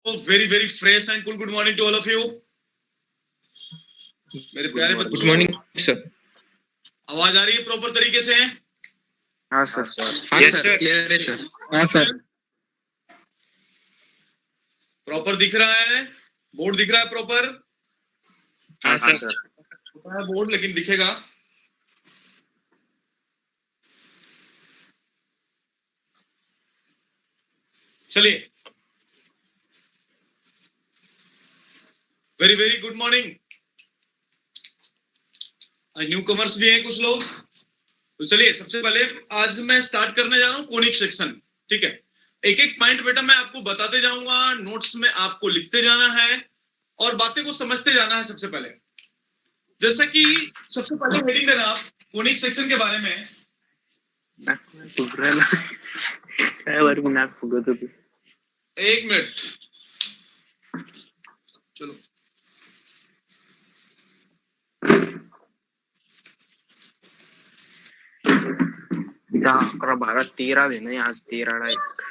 Very very fresh and cool good morning to all of you मेरे प्यारे बच्चों। Good morning sir. आवाज आ रही है प्रॉपर तरीके से? हाँ सर। यस सर, क्लियर है सर। हाँ सर। प्रॉपर दिख रहा है? बोर्ड दिख रहा है प्रॉपर? हाँ सर। बोर्ड लेकिन दिखेगा। चलिए, very very good morning. New commerce भी हैं कुछ लोग, तो चलिए सबसे पहले आज मैं स्टार्ट करने जा रहा हूँ कोनिक सेक्शन। ठीक है, एक एक पॉइंट बेटा मैं आपको बताते जाऊंगा, नोट्स में आपको लिखते जाना है और बातें को समझते जाना है। सबसे पहले जैसा कि सबसे पहले हेडिंग देना आप कोनिक सेक्शन के बारे में। एक मिनट, चलो अकरा 12 13 दिन है आज 13 एक।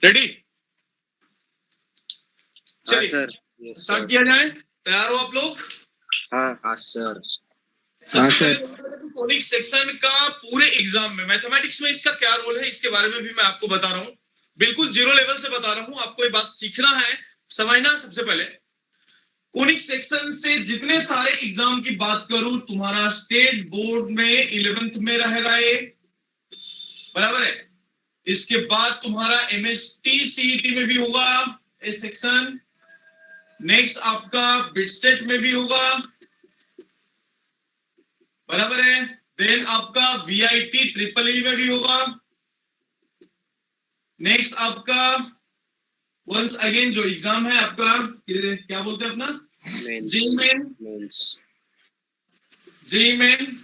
रेडी? चलिए सर। स्टार्ट किया जाए। तैयार हो आप लोग? हाँ सर। सबसे पहले कोनिक सेक्शन का पूरे एग्जाम में मैथमेटिक्स में इसका क्या रोल है इसके बारे में भी मैं आपको बता रहा हूँ। बिल्कुल जीरो लेवल से बता रहा हूँ, आपको ये बात सीखना है, समझना। सबसे पहले कोनिक सेक्शन से जितने सारे एग्जाम की बात करूं, तुम्हारा स्टेट बोर्ड में 11th में रहेगा ये, बराबर है। इसके बाद तुम्हारा एमएसटी सीईटी में भी होगा ये सेक्शन। नेक्स्ट आपका बिटस्टेट में भी होगा, बराबर है। देन आपका वीआईटी ट्रिपल ई में भी होगा। नेक्स्ट आपका वंस अगेन जो एग्जाम है आपका क्या बोलते हैं अपना, जेई मेन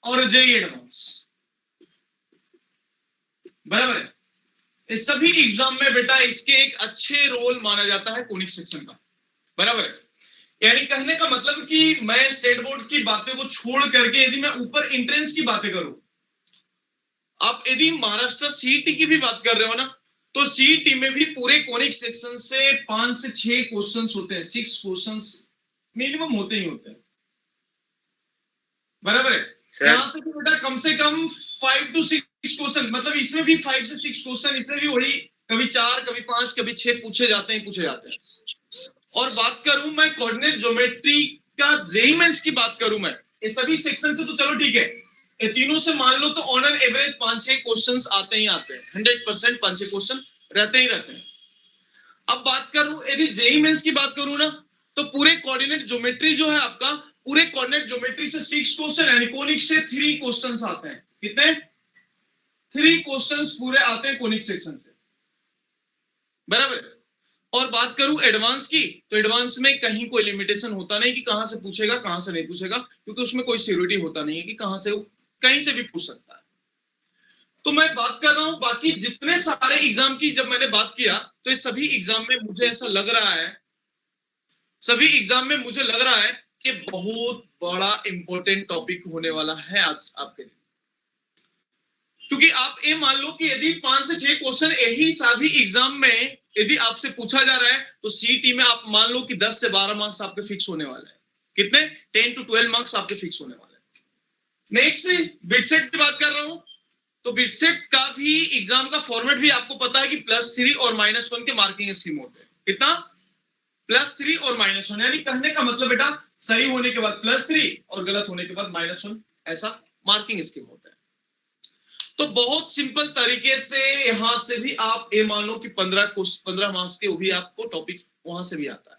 और जेई एडवांस, बराबर है। इस सभी एग्जाम में बेटा इसके एक अच्छे रोल माना जाता है कोनिक सेक्शन का, बराबर है। यानी कहने का मतलब कि मैं स्टेट बोर्ड की बातें को छोड़ करके यदि मैं ऊपर एंट्रेंस की बातें करूं, आप यदि महाराष्ट्र सीईटी की भी बात कर रहे हो ना, तो सीईटी में भी पूरे कोनिक सेक्शन से 5 से 6 क्वेश्चंस होते हैं, 6 क्वेश्चंस मिनिमम होते ही होते हैं, बराबर है। यहां से भी बेटा कम से कम 5 to 6 क्वेश्चन, मतलब इसमें भी 5 से 6 क्वेश्चन, इसमें भी वही कभी 4 कभी 5 कभी 6 पूछे जाते हैं। और बात करूं मैं कोऑर्डिनेट ज्योमेट्री का जेईई मेंस की बात करूं मैं, ये सभी सेक्शन से तो चलो ठीक है, ये तीनों से मान लो तो ऑन एन एवरेज 5-6 क्वेश्चंस आते ही आते हैं, 100% 5-6 क्वेश्चन रहते ही रहते हैं। अब बात करूं यदि जेईई मेंस की बात करूं ना, तो पूरे कोऑर्डिनेट ज्योमेट्री जो है आपका, पूरे कोऑर्डिनेट ज्योमेट्री से 6 क्वेश्चन, यानी कोनिक से 3 क्वेश्चंस आते हैं। कितने? 3 क्वेश्चंस पूरे आते हैं कोनिक सेक्शन से, बराबर। और बात करूं एडवांस की, तो एडवांस में कहीं कोई लिमिटेशन होता नहीं कि कहां से पूछेगा कहां से नहीं पूछेगा, क्योंकि उसमें कोई सिक्योरिटी होता नहीं है कि कहां से कहीं से भी पूछ सकता है। तो मैं बात कर रहा हूं बाकी जितने सारे एग्जाम की, जब मैंने बात किया तो इस सभी एग्जाम में मुझे ऐसा लग रहा है, सभी एग्जाम में मुझे लग रहा है कि बहुत बड़ा इंपॉर्टेंट टॉपिक होने वाला है आज आपके लिए। क्योंकि आप ये मान लो कि यदि 5 से 6 क्वेश्चन यही सभी एग्जाम में यदि आपसे पूछा जा रहा है, तो सीईटी में आप मान लो कि 10 से 12 मार्क्स आपके फिक्स होने वाले हैं। कितने? 10 to 12 मार्क्स आपके फिक्स होने वाले हैं। नेक्स्ट बिटसेट की बात कर रहा हूं, तो बिटसेट का भी एग्जाम का फॉर्मेट भी आपको पता है कि +3 और -1 के मार्किंग स्कीम होते हैं। कितना? +3 और -1, यानी कहने का मतलब बेटा सही होने के बाद +3 और गलत होने के बाद -1, ऐसा मार्किंग स्कीम होता है। तो बहुत सिंपल तरीके से यहां से भी आप ये मान लो कि 15 मार्क्स के वो भी आपको टॉपिक वहां से भी आता है।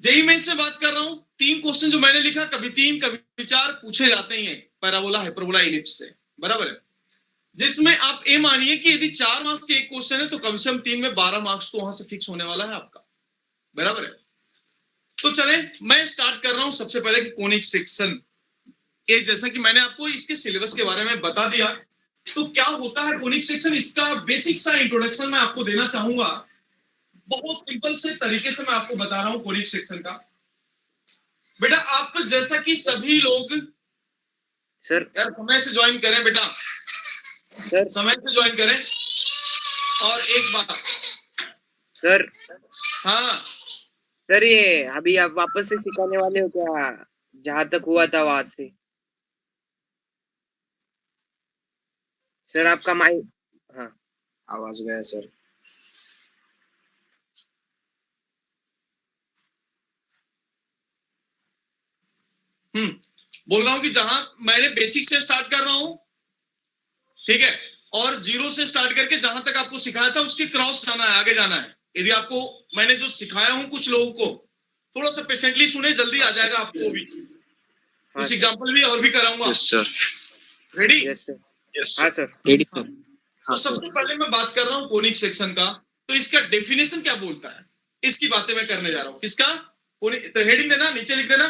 जेईई में से बात कर रहा हूं, 3 क्वेश्चन जो मैंने लिखा, कभी 3 कभी 4 पूछे जाते ही हैं पैराबोला हाइपरबोला इलिप्स से, बराबर है। जिसमें आप ये मानिए कि यदि 4 मार्क्स के एक क्वेश्चन है, तो कम से कम 3 में 12 मार्क्स तो वहां से फिक्स होने वाला है आपका, बराबर है। तो चले मैं स्टार्ट कर रहा हूं सबसे पहले कि कोनिक सेक्शन, जैसा कि मैंने आपको इसके सिलेबस के बारे में बता दिया, तो क्या होता है कोनिक सेक्शन, इसका बेसिक सा इंट्रोडक्शन मैं आपको देना चाहूंगा। बहुत सिंपल से तरीके से मैं आपको बता रहा हूं कोनिक सेक्शन का। बेटा आप जैसा कि सभी लोग सर यार समय से ज्वाइन करें बेटा, सर समय से ज्वाइन करें। और एक बात सर हाँ सर, ये अभी आप वापस से सिखाने वाले हो क्या, जहां तक हुआ था वहां से? सर आपका माइक, हाँ आवाज गया सर। बोल रहा हूं कि जहां मैंने बेसिक से स्टार्ट कर रहा हूं, ठीक है, और जीरो से स्टार्ट करके जहां तक आपको सिखाया था उसके क्रॉस जाना है, आगे जाना है। यदि आपको मैंने जो सिखाया हूं कुछ लोगों को थोड़ा सा पेशेंटली सुने, जल्दी आ जाएगा आपको भी। कुछ एग्जांपल भी और भी कराऊंगा। Yes sir. Ready? Yes sir, yes हाँ सर। सर। Ready sir. तो हाँ सबसे सर। पहले मैं बात कर रहा हूं कोनिक सेक्शन का, तो इसका डेफिनेशन क्या बोलता है, इसकी बातें मैं करने जा रहा हूं। किसका? तो हेडिंग देना, नीचे लिख देना,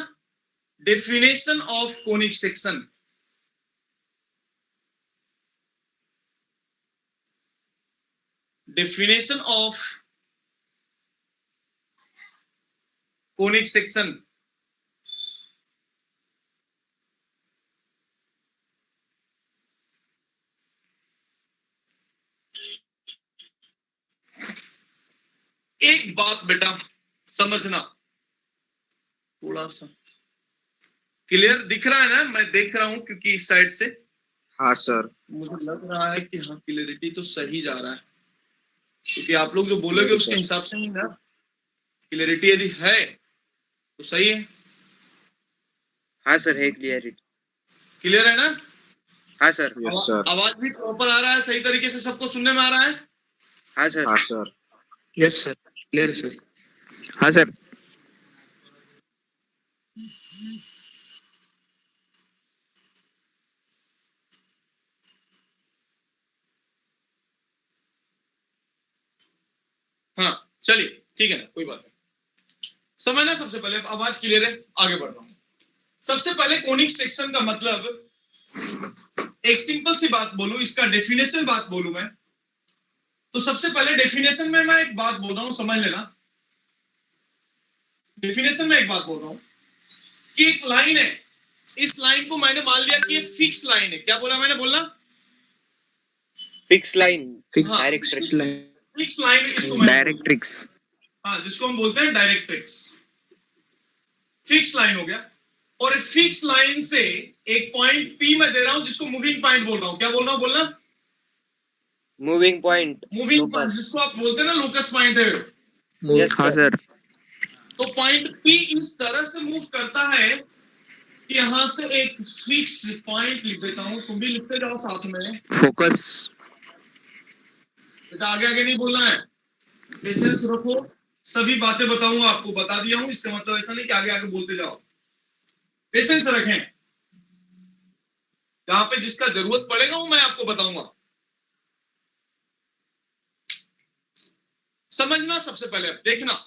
definition of conic section. Definition of conic section. एक बात बेटा समझना, थोड़ा सा क्लियर दिख रहा है ना? मैं देख रहा हूं क्योंकि इस साइड से हाँ सर। मुझे लग रहा है कि हाँ क्लियरिटी तो सही जा रहा है, क्योंकि आप लोग जो बोलोगे उसके हिसाब से ही ना। क्लियरिटी यदि है तो सही है। हाँ सर, है क्लियरिटी। क्लियर है ना? हाँ सर। Yes sir. आवाज भी प्रॉपर आ रहा है, सही तरीके से सबको सुनने में आ रहा है? हाँ सर। हाँ sir. Yes sir, clear sir. हाँ सर। हाँ चलिए ठीक है ना, कोई बात नहीं। समझना, सबसे पहले आवाज क्लियर है, आगे बढ़ रहा हूं। सबसे पहले कोनिक सेक्शन का मतलब, एक सिंपल सी बात बोलूं, इसका डेफिनेशन बात बोलूं मैं, तो सबसे पहले डेफिनेशन में मैं एक बात बोल रहा हूं, समझ लेना। डेफिनेशन में एक बात बोल रहा हूं कि एक लाइन है, इस लाइन को मैंने मान लिया कि ये फिक्स लाइन है। क्या बोला मैंने? बोलना फिक्स लाइन, फिक्स हाँ, डायरेक्ट्रिक्स लाइन। फिक्स लाइन इसको मैंने डायरेक्ट्रिक्स। हाँ, जिसको हम बोलते हैं डायरेक्ट्रिक्स। फिक्स लाइन हो गया। और फिक्स लाइन से एक पॉइंट P मैं दे रहा हूं, जिसको मूविंग पॉइंट बोल रहा हूं। क्या बोल रहा हूं? बोलना मूविंग पॉइंट, मूविंग पॉइंट, जिसको आप बोलते हैं ना लोकस पॉइंट है। यस हाँ सर। तो पॉइंट P इस तरह से मूव करता है कि यहां से एक फिक्स पॉइंट लिख देता हूं, तुम भी लिखते जाओ साथ में। फोकस। बेटा आगे आगे नहीं बोलना है, पेशेंस रखो, सभी बातें बताऊंगा आपको, बता दिया हूं, इसका मतलब ऐसा नहीं कि आगे आगे बोलते जाओ। पेशेंस रखें, जहां पे जिसका जरूरत पड़ेगा वो मैं आपको बताऊंगा। समझना सबसे पहले, अब देखना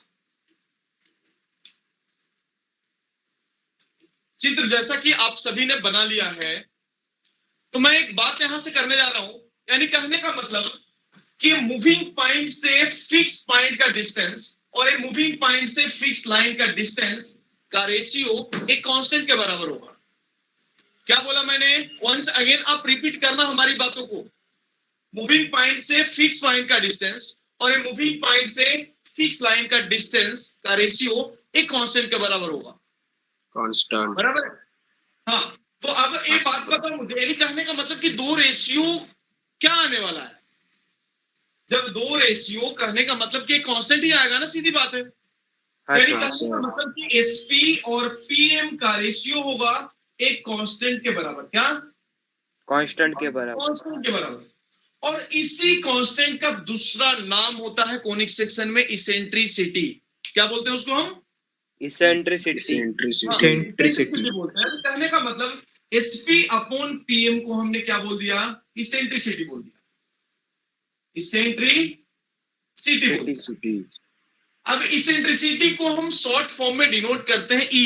चित्र जैसा कि आप सभी ने बना लिया है, तो मैं एक बात यहां से करने जा रहा हूं, यानी कहने का मतलब कि मूविंग पॉइंट से फिक्स पॉइंट का डिस्टेंस और एक मूविंग पॉइंट से फिक्स लाइन का डिस्टेंस का रेशियो एक कांस्टेंट के बराबर होगा। क्या बोला मैंने? वंस अगेन आप रिपीट करना हमारी बातों को। मूविंग पॉइंट से फिक्स पॉइंट का डिस्टेंस और एक मूविंग पॉइंट से फिक्स लाइन का डिस्टेंस का रेशियो एक कांस्टेंट के बराबर होगा। कांस्टेंट। बराबर है? हाँ, तो अब एक बात बताओ मुझे, यानी कहने का मतलब कि दो रेशियो क्या आने वाला है? जब दो रेशियो, कहने का मतलब कि कांस्टेंट ही आएगा ना, सीधी बात है। यानी कहने का मतलब कि एसपी और पीएम का रेशियो होगा एक कांस्टेंट के बराबर। क्या? कांस्टेंट के बराबर। कांस्टेंट के बराबर। और इसी कांस्टेंट का दूसरा नाम होता है कोनिक सेक्शन में इसेंट्रिसिटी। क्या बोलते हैं उसको हम? इसेंट्रिसिटी। इसेंट्रिसिटी बोलते हैं। कहने का मतलब एसपी अपॉन पीएम को हमने क्या बोल दिया? इसेंट्रिसिटी बोल दिया। इसेंट्रिसिटी बोल दिया। अब इसेंट्रिसिटी को हम शॉर्ट फॉर्म में डिनोट करते हैं ई।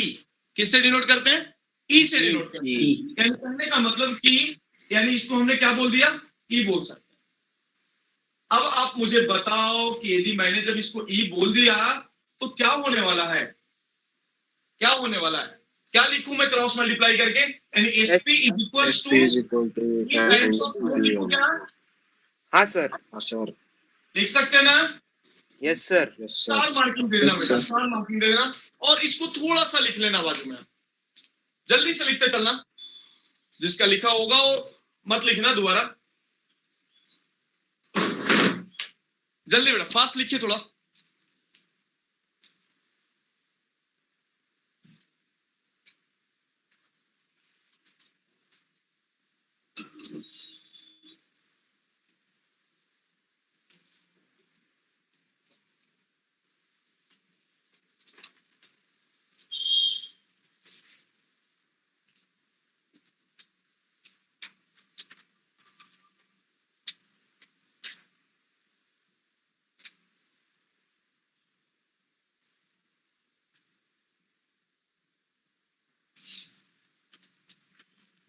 किससे डिनोट करते हैं? ई से डिनोट करते हैं। यानी कहने का मतलब कि, यानी इसको हमने क्या बोल दिया? ई बोल सकते हैं। अब आप मुझे बताओ कि यदि मैंने जब इसको ई बोल दिया तो क्या होने वाला है, क्या होने वाला है, क्या लिखूं मैं क्रॉस मल्टीप्लाई करके, यानी SP is equal SP to is equal to times लिखूं PM. क्या, हाँ सर, हाँ सर. लिख सकते हैं ना, yes sir, Yes sir. Star marking दे देना Yes, बेटा, sir. स्टार मार्किंग दे देना, और इसको थोड़ा सा लिख लेना बाजू में, जल्दी से लिखते चलना, जिसका लिखा होगा वो मत लिखना दोबारा, जल्दी बेटा फास्ट लिखिए थोड़ा।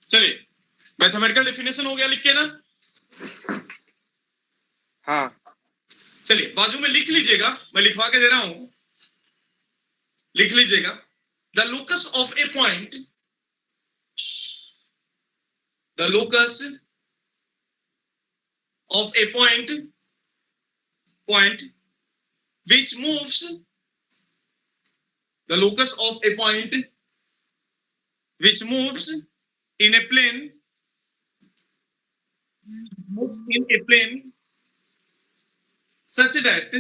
चलिए, मैथमेटिकल डेफिनेशन हो गया लिख के ना, हाँ, चलिए बाजू में लिख लीजिएगा, मैं लिखवा के दे रहा हूं, लिख लीजिएगा। The locus of A point, the locus of A point, point which moves, the locus of a point which moves in a plane, moves in a plane such that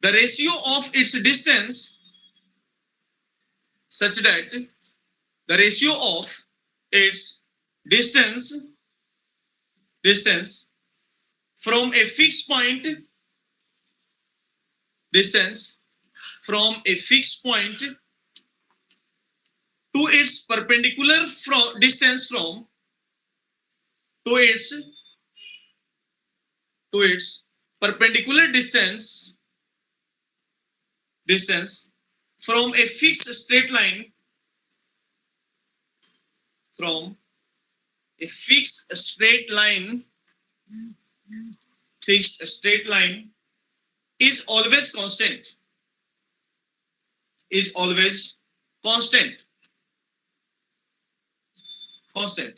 the ratio of its distance, such that the ratio of its distance from a fixed point, distance from a fixed point to its perpendicular from distance from to its perpendicular distance from a fixed straight line, from a fixed straight line is always constant, is always constant, constant,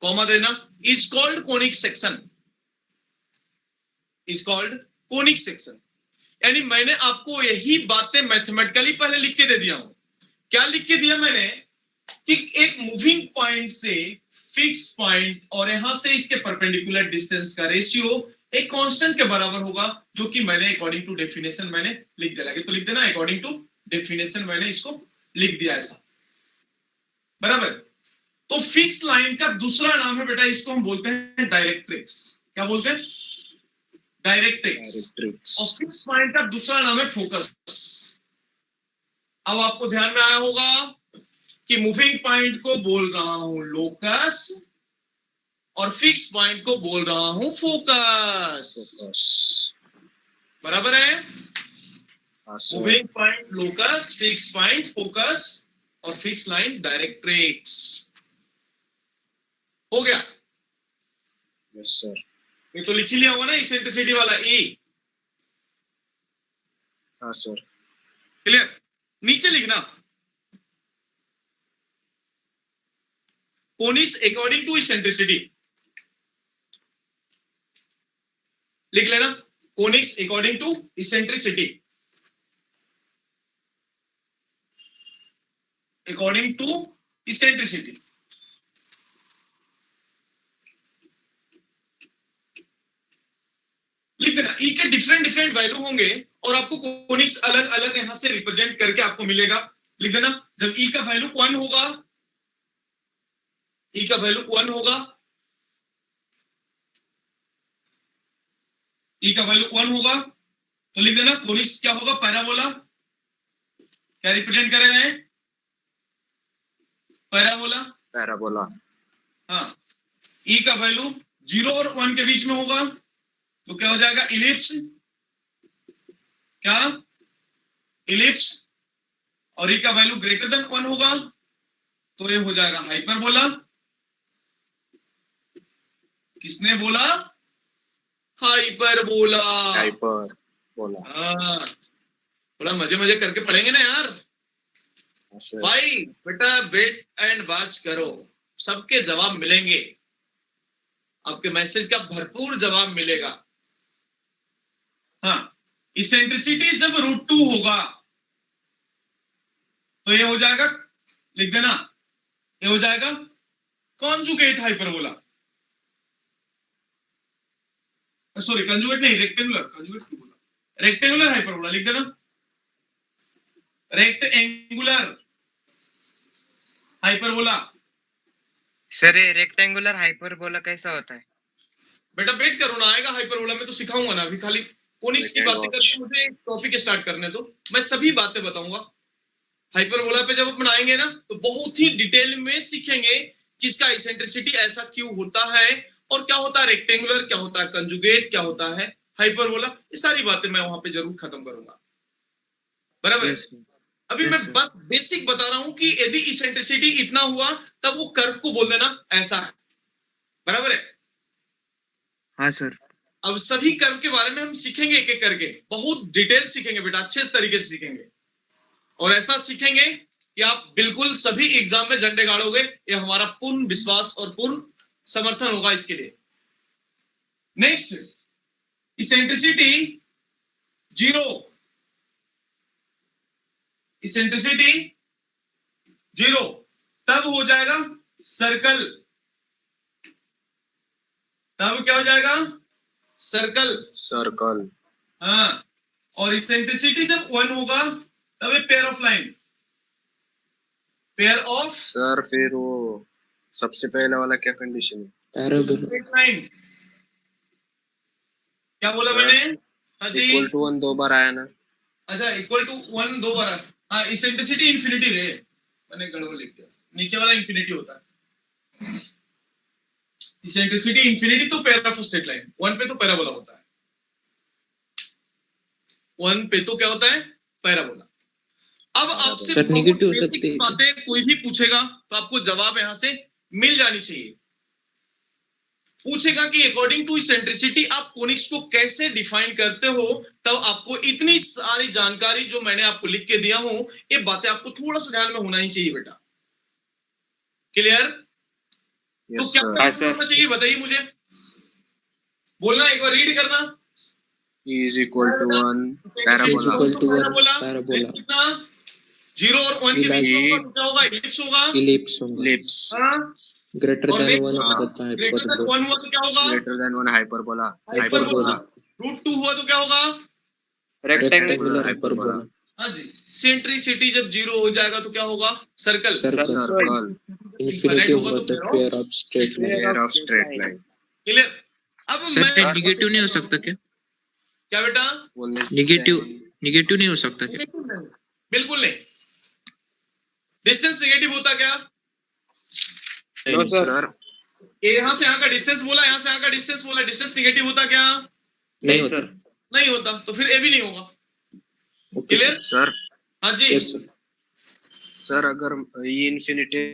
comma देना, is called conic section, is called conic section। यानी मैंने आपको यही बातें mathematically पहले लिख के दे दिया हूं। क्या लिख के दिया मैंने कि एक मूविंग पॉइंट से फिक्स पॉइंट और यहां से इसके परपेंडिकुलर डिस्टेंस का रेशियो एक कांस्टेंट के बराबर होगा, जो कि मैंने अकॉर्डिंग टू डेफिनेशन मैंने लिख दिया। तो लिख देना अकॉर्डिंग टू डेफिनेशन मैंने इसको लिख दिया ऐसा, बराबर। तो फिक्स लाइन का दूसरा नाम है बेटा, इसको हम बोलते हैं डायरेक्ट्रिक्स। क्या बोलते हैं? डायरेक्ट्रिक्स। और फिक्स पॉइंट का दूसरा नाम है फोकस। अब आपको ध्यान में आया होगा कि मूविंग पॉइंट को बोल रहा हूं लोकस और फिक्स पॉइंट को बोल रहा हूं फोकस, बराबर है। Moving point locus, fix point focus और फिक्स लाइन डायरेक्ट्रिक्स। हो गया? Yes sir. ये तो लिख ही लिया होगा ना, इसेंट्रिसिटी वाला ई। हाँ सर। क्लियर? नीचे लिखना कोनिस अकॉर्डिंग टू इसेंट्रिसिटी, लिख लेना conics according to eccentricity, according to eccentricity. लिख देना। ई के डिफरेंट डिफरेंट वैल्यू होंगे और आपको कोनिक्स अलग अलग यहां से रिप्रेजेंट करके आपको मिलेगा। लिख देना जब ई का वैल्यू 1 होगा, ई का वैल्यू 1 होगा, ई का वैल्यू 1 होगा तो लिख देना कोनिक्स क्या होगा? पैराबोला। क्या रिप्रेजेंट करेगा ये? पैराबोला। पैराबोला। हाँ। ई का वैल्यू 0 और 1 के बीच में होगा तो क्या हो जाएगा? इलिप्स। क्या इलिप्स, और ई का वैल्यू ग्रेटर देन 1 होगा तो ये हो जाएगा हाइपरबोला। किसने बोला? हाइपरबोला। हाइपर बोला। हाँ, थोड़ा मजे मजे करके पढ़ेंगे ना यार हाँ सर। भाई। बेटा वेट एंड वॉच करो, सबके जवाब मिलेंगे, आपके मैसेज का भरपूर जवाब मिलेगा। हाँ, इसेंट्रिसिटी जब √2 होगा तो ये हो जाएगा, लिख देना, ये हो जाएगा कॉन्जुगेट हाइपरबोला। सॉरी कंजुगेट नहीं, रेक्टेंगुलर, कंजुगेट क्यों बोला, रेक्टेंगुलर हाइपरबोला लिख देना, रेक्टेंगुलर हाइपरबोला। सर ये रेक्टेंगुलर हाइपरबोला कैसा होता है? बेटा वेट करो ना, आएगा हाइपरबोला में तो सिखाऊंगा ना, अभी खाली कोनिक्स की बातें करके मुझे टॉपिक स्टार्ट करने दो, मैं सभी बातें बताऊंगा। हाइपरबोला पे जब अपन आएंगे ना तो बहुत ही डिटेल में सीखेंगे कि इसका इसेंट्रिसिटी ऐसा क्यों होता है, और क्या होता है रेक्टेंगुलर, क्या होता है कंजुगेट, क्या होता है हाइपरबोला, ये सारी बातें मैं वहां पे जरूर खत्म करूंगा। बराबर है? Yes, sir. अभी Yes, मैं sir. बस बेसिक बता रहा हूं कि यदि इसेंट्रिसिटी इतना हुआ तब वो कर्व को बोल देना ऐसा है। बराबर है? हाँ सर। अब सभी कर्व के बारे में हम सीखेंगे एक एक करके, बहुत डिटेल सीखेंगे बेटा, अच्छे तरीके से सीखेंगे, और ऐसा सीखेंगे कि आप बिल्कुल सभी एग्जाम में झंडे गाड़ोगे, ये हमारा पूर्ण विश्वास और पूर्ण समर्थन होगा इसके लिए। नेक्स्ट, इसेंट्रिसिटी 0, इसेंट्रिसिटी 0 तब हो जाएगा सर्कल, तब क्या हो जाएगा? सर्कल। सर्कल। हाँ, और इसेंट्रिसिटी जब 1 होगा तब pair of line, pair of sir फिर वो सबसे पहला वाला क्या कंडीशन है? पैराबोला। लाइन। क्या बोला सर, मैंने? हाँ जी, इक्वल टू 1 2 बार आया ना? अच्छा इक्वल टू 1 2 बार। हाँ, इसेंट्रिसिटी इंफिनिटी रे, मैंने गड़बड़ लिख दिया, नीचे वाला इंफिनिटी होता है। इसेंट्रिसिटी इंफिनिटी तो पेयर ऑफ स्ट्रेट लाइन, 1 पे तो पैराबोला होता है, 1 पे तो क्या होता है? पैराबोला। अब आपसे सर, बहुत negative हो बेसिक्स सकती है। बातें कोई भी पूछेगा तो आपको जवाब यहां से मिल जानी चाहिए। पूछेगा कि अकॉर्डिंग टू इसेंट्रिसिटी आप कोनिक्स को कैसे डिफाइन करते हो, तब आपको इतनी सारी जानकारी जो मैंने आपको लिख के दिया हूं, ये बातें आपको थोड़ा सा ध्यान में होना ही चाहिए बेटा। क्लियर? तो यस क्या सर। होना चाहिए बताइए मुझे, बोलना, एक बार रीड करना। E is equal to 1 Is parabola. equal to 1 parabola. Parabola. कितना? 0 और 1 के बीच में होगा तो क्या होगा? इलिप्स होगा। इलिप्स होगा। लिप्स। हाँ, ग्रेटर और देन नेक्स्ट 1 होगा, होगा तो ग्रेटर देन हाइपरबोला। 1 हुआ तो क्या होगा? Greater than 1 hyperbola. Hyperbola. Hyperbola. √2 हुआ तो क्या होगा? Rectangular hyperbola. हाइपरबोला। हाँ जी, सेंट्रिसिटी जब 0 हो जाएगा तो क्या होगा? सर्कल। सर्कल। सर्कल। इंफिनिटी होगा होगा तो तो pair of straight line. Pair of straight line. Clear? अब सर, मैं नेगेटिव नहीं हो सकता क्या? क्या बेटा? बोलने से नेगेटिव नहीं हो सकता क्या? बिल्कुल नहीं। डिस्टेंस नेगेटिव होता क्या? No sir. सर यहाँ से यहाँ का डिस्टेंस बोला, यहाँ से यहाँ का डिस्टेंस बोला, डिस्टेंस नेगेटिव होता क्या? नहीं होता। नहीं होता, तो फिर ए भी नहीं होगा। Okay clear? सर हाँ जी। Yes sir. सर अगर ये इन्फिनिटी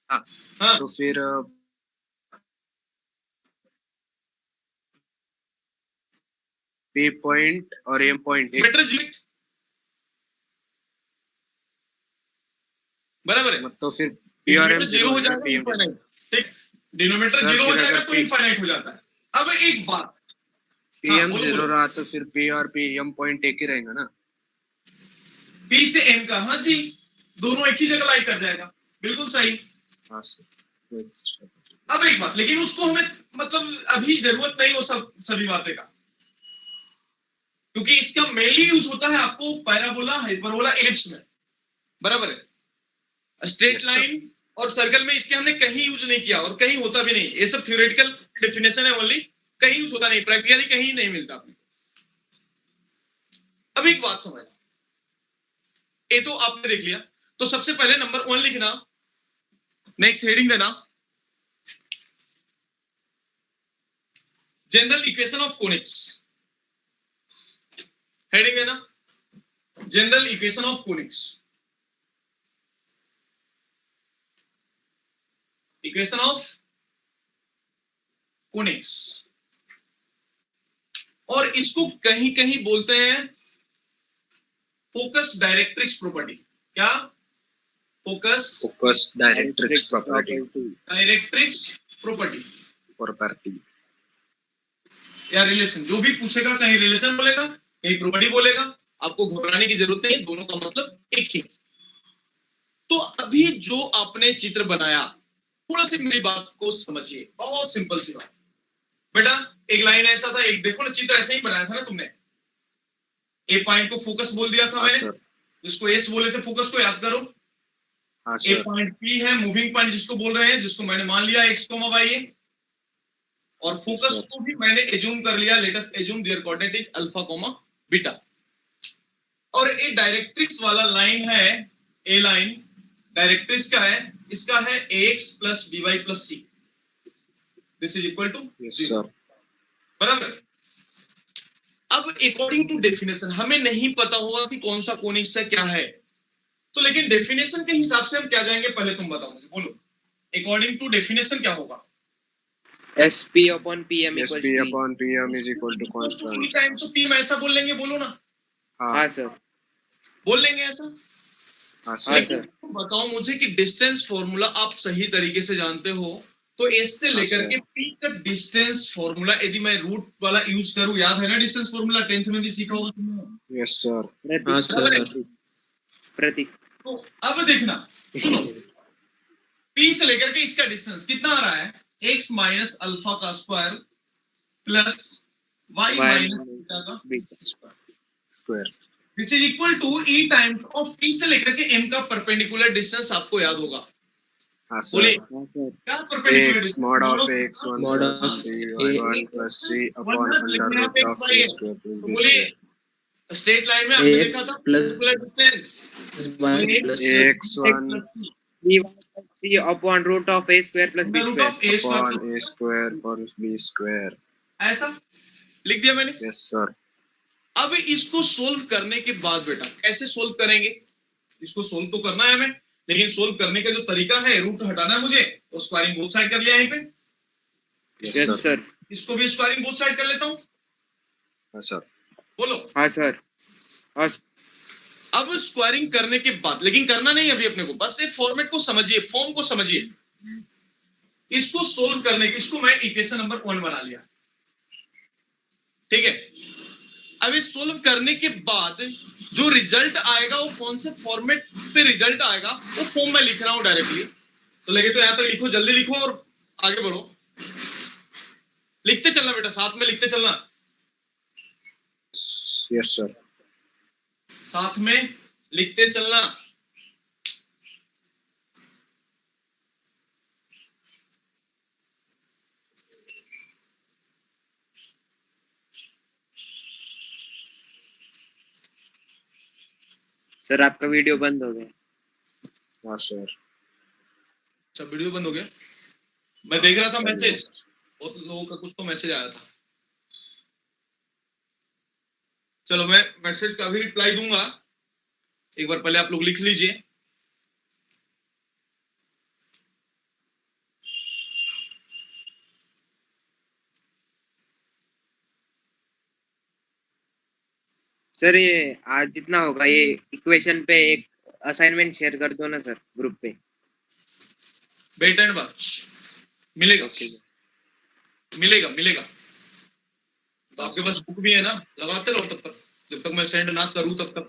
हाँ, तो फिर P पॉइंट और M पॉइंट डिनोमिनेटर बराबर है, तो फिर P और M डिनोमिनेटर 0 हो जाएगा PM इनफाइनाइट। ठीक, डिनोमिनेटर सर, 0 हो फिर जाएगा अगर तो P- इनफाइनाइट हो जाता है। अब एक बात, PM बोलो, 0 बोलो। रहा तो फिर P और PM पॉइंट एक ही रहेगा ना? P से M का, हाँ जी, दोनों एक ही जगह लाई कर जाएगा, बिल्कुल सही। हाँ सर। अब एक बात, लेकिन उसको हमें मतलब अभी जरूरत नहीं हो सभी बातें का, क्योंकि इसका मेनली यूज होता है आपको पैराबोला, हाइपरबोला, इलिप्स में। बराबर है? Straight Yes, sir. लाइन और सर्कल में इसके हमने कहीं यूज नहीं किया और कहीं होता भी नहीं, ये सब थ्योरेटिकल डेफिनेशन है ओनली, कहीं यूज होता नहीं, प्रैक्टिकली कहीं नहीं मिलता आपको। अब एक बात समझना, ये तो आपने देख लिया, तो सबसे पहले नंबर 1 लिखना, नेक्स्ट हेडिंग देना, general equation of conics. Heading देना, general equation of conics, equation of conics. और इसको कहीं कहीं बोलते हैं फोकस डायरेक्ट्रिक्स प्रॉपर्टी। क्या? Focus focus directrix property directrix property property या रिलेशन, जो भी पूछेगा, कहीं रिलेशन बोलेगा, कहीं प्रॉपर्टी बोलेगा, आपको घबराने की जरूरत नहीं, दोनों का मतलब एक ही। तो अभी जो आपने चित्र बनाया, थोड़ा सी मेरी बात को समझिए, बहुत सिंपल सी बात। बेटा एक लाइन ऐसा था, एक देखो ना, चित्र ऐसे ही बनाया था ना तुमने। ए पॉइंट को फोकस बोल दिया था हाँ मैंने, सर जिसको एस बोले थे, फोकस को याद करो। हाँ ए सर पॉइंट पी है, मूविंग पॉइंट जिसको बोल रहे हैं, जिसको मैंने मान लिया एक्स वाई है, और फोकस सर। को भी मैंने एज्यूम कर लिया, let us assume there coordinate is alpha beta. और ये डायरेक्ट्रिक्स वाला लाइन है, ए लाइन डायरेक्ट्रिक्स का है, इसका है ax plus dy plus c, this is equal to yes 0, sir बराबर। अब अकॉर्डिंग टू डेफिनेशन हमें नहीं पता होगा कि कौन सा कोनिक्स है, क्या है, तो लेकिन डेफिनेशन के हिसाब से हम क्या जाएंगे, पहले तुम बताओ मुझे, बोलो अकॉर्डिंग टू डेफिनेशन क्या होगा? SP upon PM S equals P to E। Upon P M is equal to E constant. Times p में ऐसा बोल लेंगे, बोलो ना, हाँ हाँ सर, बोल लेंगे ऐसा। हाँ हाँ सर लेकिन सर, तुम बताओ मुझे कि डिस्टेंस फॉर्मूला आप सही तरीके से जानते हो, तो एस से हाँ, लेकर सर। के पी तक डिस्टेंस फॉर्मूला, यदि मैं रूट वाला यूज करूं, याद है ना डिस्टेंस फॉर्मूला, 10th में भी सीखा होगा तुमने। यस सर हाँ प्रतीक सर। प्रतीक तो अब देखना, सुनो, पी से लेकर के इसका डिस्टेंस कितना आ रहा है, एक्स माइनस अल्फा का square plus y Y minus minus beta का beta. Square, square this is equal to e times of P से लेकर के एम का परपेंडिकुलर डिस्टेंस, आपको याद होगा, हाँ बोलिए सर हाँ सर, क्या perpendicular x distance, mod of x one mod plus of B A one plus C upon वरना अंडर लिखने आप root x of y A है, स्क्वायर प्लस तो बी बोलिए स्क्वायर। स्ट्रेट लाइन में आपने देखा एक्स था प्लस परपेंडिकुलर डिस्टेंस, वाई बोलिए plus x one B plus C upon root of A square plus B under root square। Of A upon square, A square plus B square. ऐसा लिख दिया मैंने। Yes sir अब इसको solve करने के बाद बेटा कैसे सोल्व करेंगे, इसको सोल्व तो करना है हमें, लेकिन सोल्व करने का जो तरीका है, रूट हटाना है मुझे, तो स्क्वायरिंग बोथ साइड कर लिया यहीं पे, यस यस सर सर, इसको भी स्क्वायरिंग बोथ साइड कर लेता हूं, हाँ सर बोलो। हाँ सर, हाँ अब स्क्वायरिंग करने के बाद, लेकिन करना नहीं अभी अपने को, बस ये फॉर्मेट को समझिए, फॉर्म को समझिए, इसको सोल्व करने के, इसको मैं इक्वेशन नंबर 1 बना लिया, ठीक है। अब इस सोल्व करने के बाद जो रिजल्ट आएगा, वो कौन से फॉर्मेट पे रिजल्ट आएगा, वो फॉर्म में लिख रहा हूं डायरेक्टली, तो लगे तो यहां तक लिखो, जल्दी लिखो और आगे बढ़ो, लिखते चलना बेटा, साथ में लिखते चलना, यस सर साथ में लिखते चलना। सर, आपका वीडियो बंद हो गया। हाँ सर अच्छा वीडियो बंद हो गया, मैं देख रहा था मैसेज, बहुत लोगों का कुछ तो मैसेज आया था, चलो मैं मैसेज का भी रिप्लाई दूंगा, एक बार पहले आप लोग लिख लीजिए। सर, ये आज जितना होगा ये इक्वेशन पे एक असाइनमेंट शेयर कर दो ना सर, ग्रुप पे। वेट एंड वॉच, मिलेगा ओके मिलेगा मिलेगा, तो आपके पास बुक भी है ना, लगाते रहो तब तक, जब तक मैं सेंड ना करूं तब तक।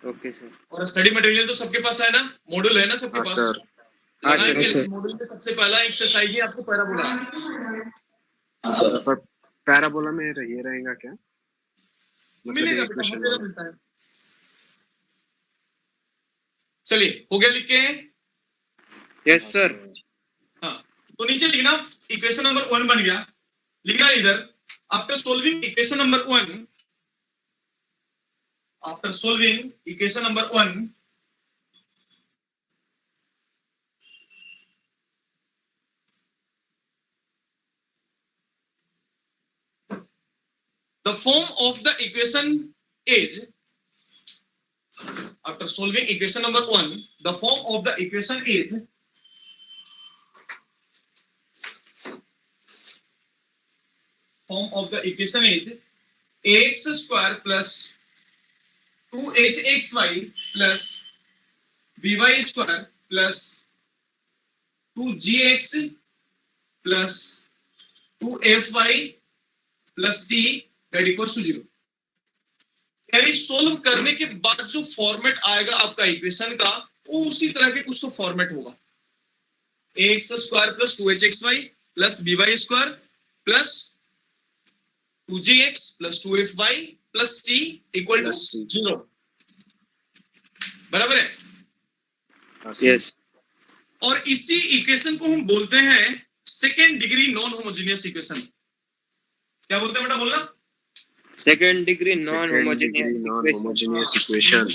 ओके सर, और स्टडी मटेरियल तो सबके पास है ना, मॉड्यूल है ना सबके हाँ पास, सर हाँ लगाएंगे। सर। मॉड्यूल में सबसे पहला एक्सरसाइज ही आपको पैराबोला है, पर पैराबोला में ये रहेगा क्या, मतलब मिलेगा ये बेटा, हर क्वेश्चन जगह वाला। मिलता है। चलिए हो गया लिख के, यस सर, हाँ, तो नीचे लिखना, इक्वेशन नंबर 1 बन गया, लिखना इधर, after solving equation number 1, after solving equation number 1, the form of the equation is, after solving equation number 1, the form of the equation is ax square plus 2hxy plus by square plus 2gx plus 2fy plus c that equals to 0। यानी solve करने के बाद जो format आएगा आपका equation का, वो उसी तरह के कुछ तो फॉर्मेट होगा। ax square plus 2hxy plus by square plus 2gx plus 2fy plus c equal to 0। बराबर है? यस। और इसी इक्वेशन को हम बोलते हैं second degree non homogeneous equation. क्या बोलते हैं बेटा, बोलना? Second degree non homogeneous equation.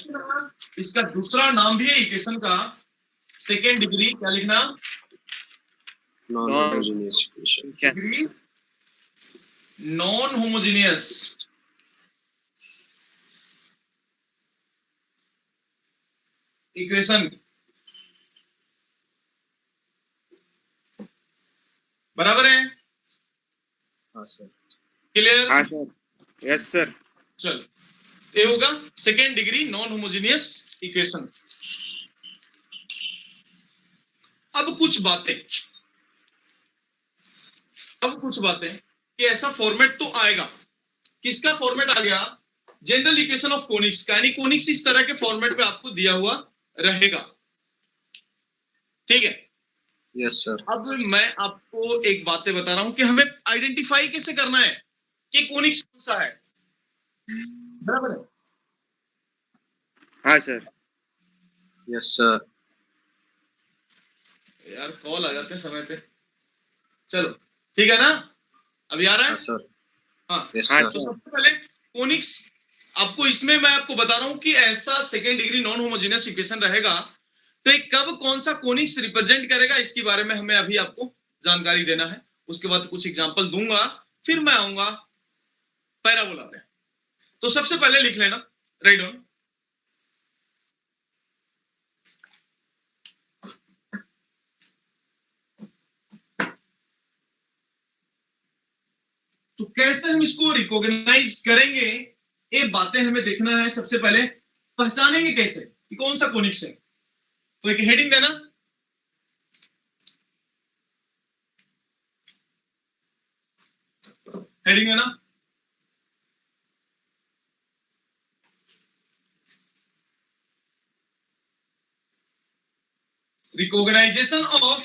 इसका दूसरा नाम भी है इक्वेशन का सेकेंड डिग्री, क्या लिखना? Non homogeneous equation. Degree non homogeneous equation. बराबर है? हाँ सर। क्लियर? हाँ सर। Yes sir. चलो, ये होगा second degree non homogeneous equation. अब कुछ बातें कि ऐसा फॉर्मेट तो आएगा। किसका फॉर्मेट आ गया? जनरल इक्वेशन ऑफ कोनिक्स का, यानी कोनिक्स इस तरह के फॉर्मेट पे आपको दिया हुआ रहेगा। ठीक है? Yes sir. अब मैं आपको एक बातें बता रहा हूं कि हमें आइडेंटिफाई कैसे करना है कि कोनिक्स कौन सा है। बराबर है? हाँ सर। Yes sir. यार कॉल आ जाते हैं समय पे। चलो ठीक है ना, अभी आ रहा है? हाँ सर। हाँ। यस हाँ, सर। तो सबसे पहले कोनिक्स, आपको इसमें मैं आपको बता रहा हूं कि ऐसा second degree non homogeneous equation रहेगा तो एक कब कौन सा कोनिक्स रिप्रेजेंट करेगा, इसके बारे में हमें अभी आपको जानकारी देना है। उसके बाद कुछ एग्जांपल दूंगा, फिर मैं आऊंगा पैराबोला पे। तो सबसे पहले लिख लेना, राइट डाउन। तो कैसे हम इसको रिकॉग्नाइज करेंगे, ये बातें हमें देखना है। सबसे पहले पहचानेंगे कैसे कि कौन सा कोनिक्स है, तो एक हेडिंग देना, हेडिंग देना। Recognisation of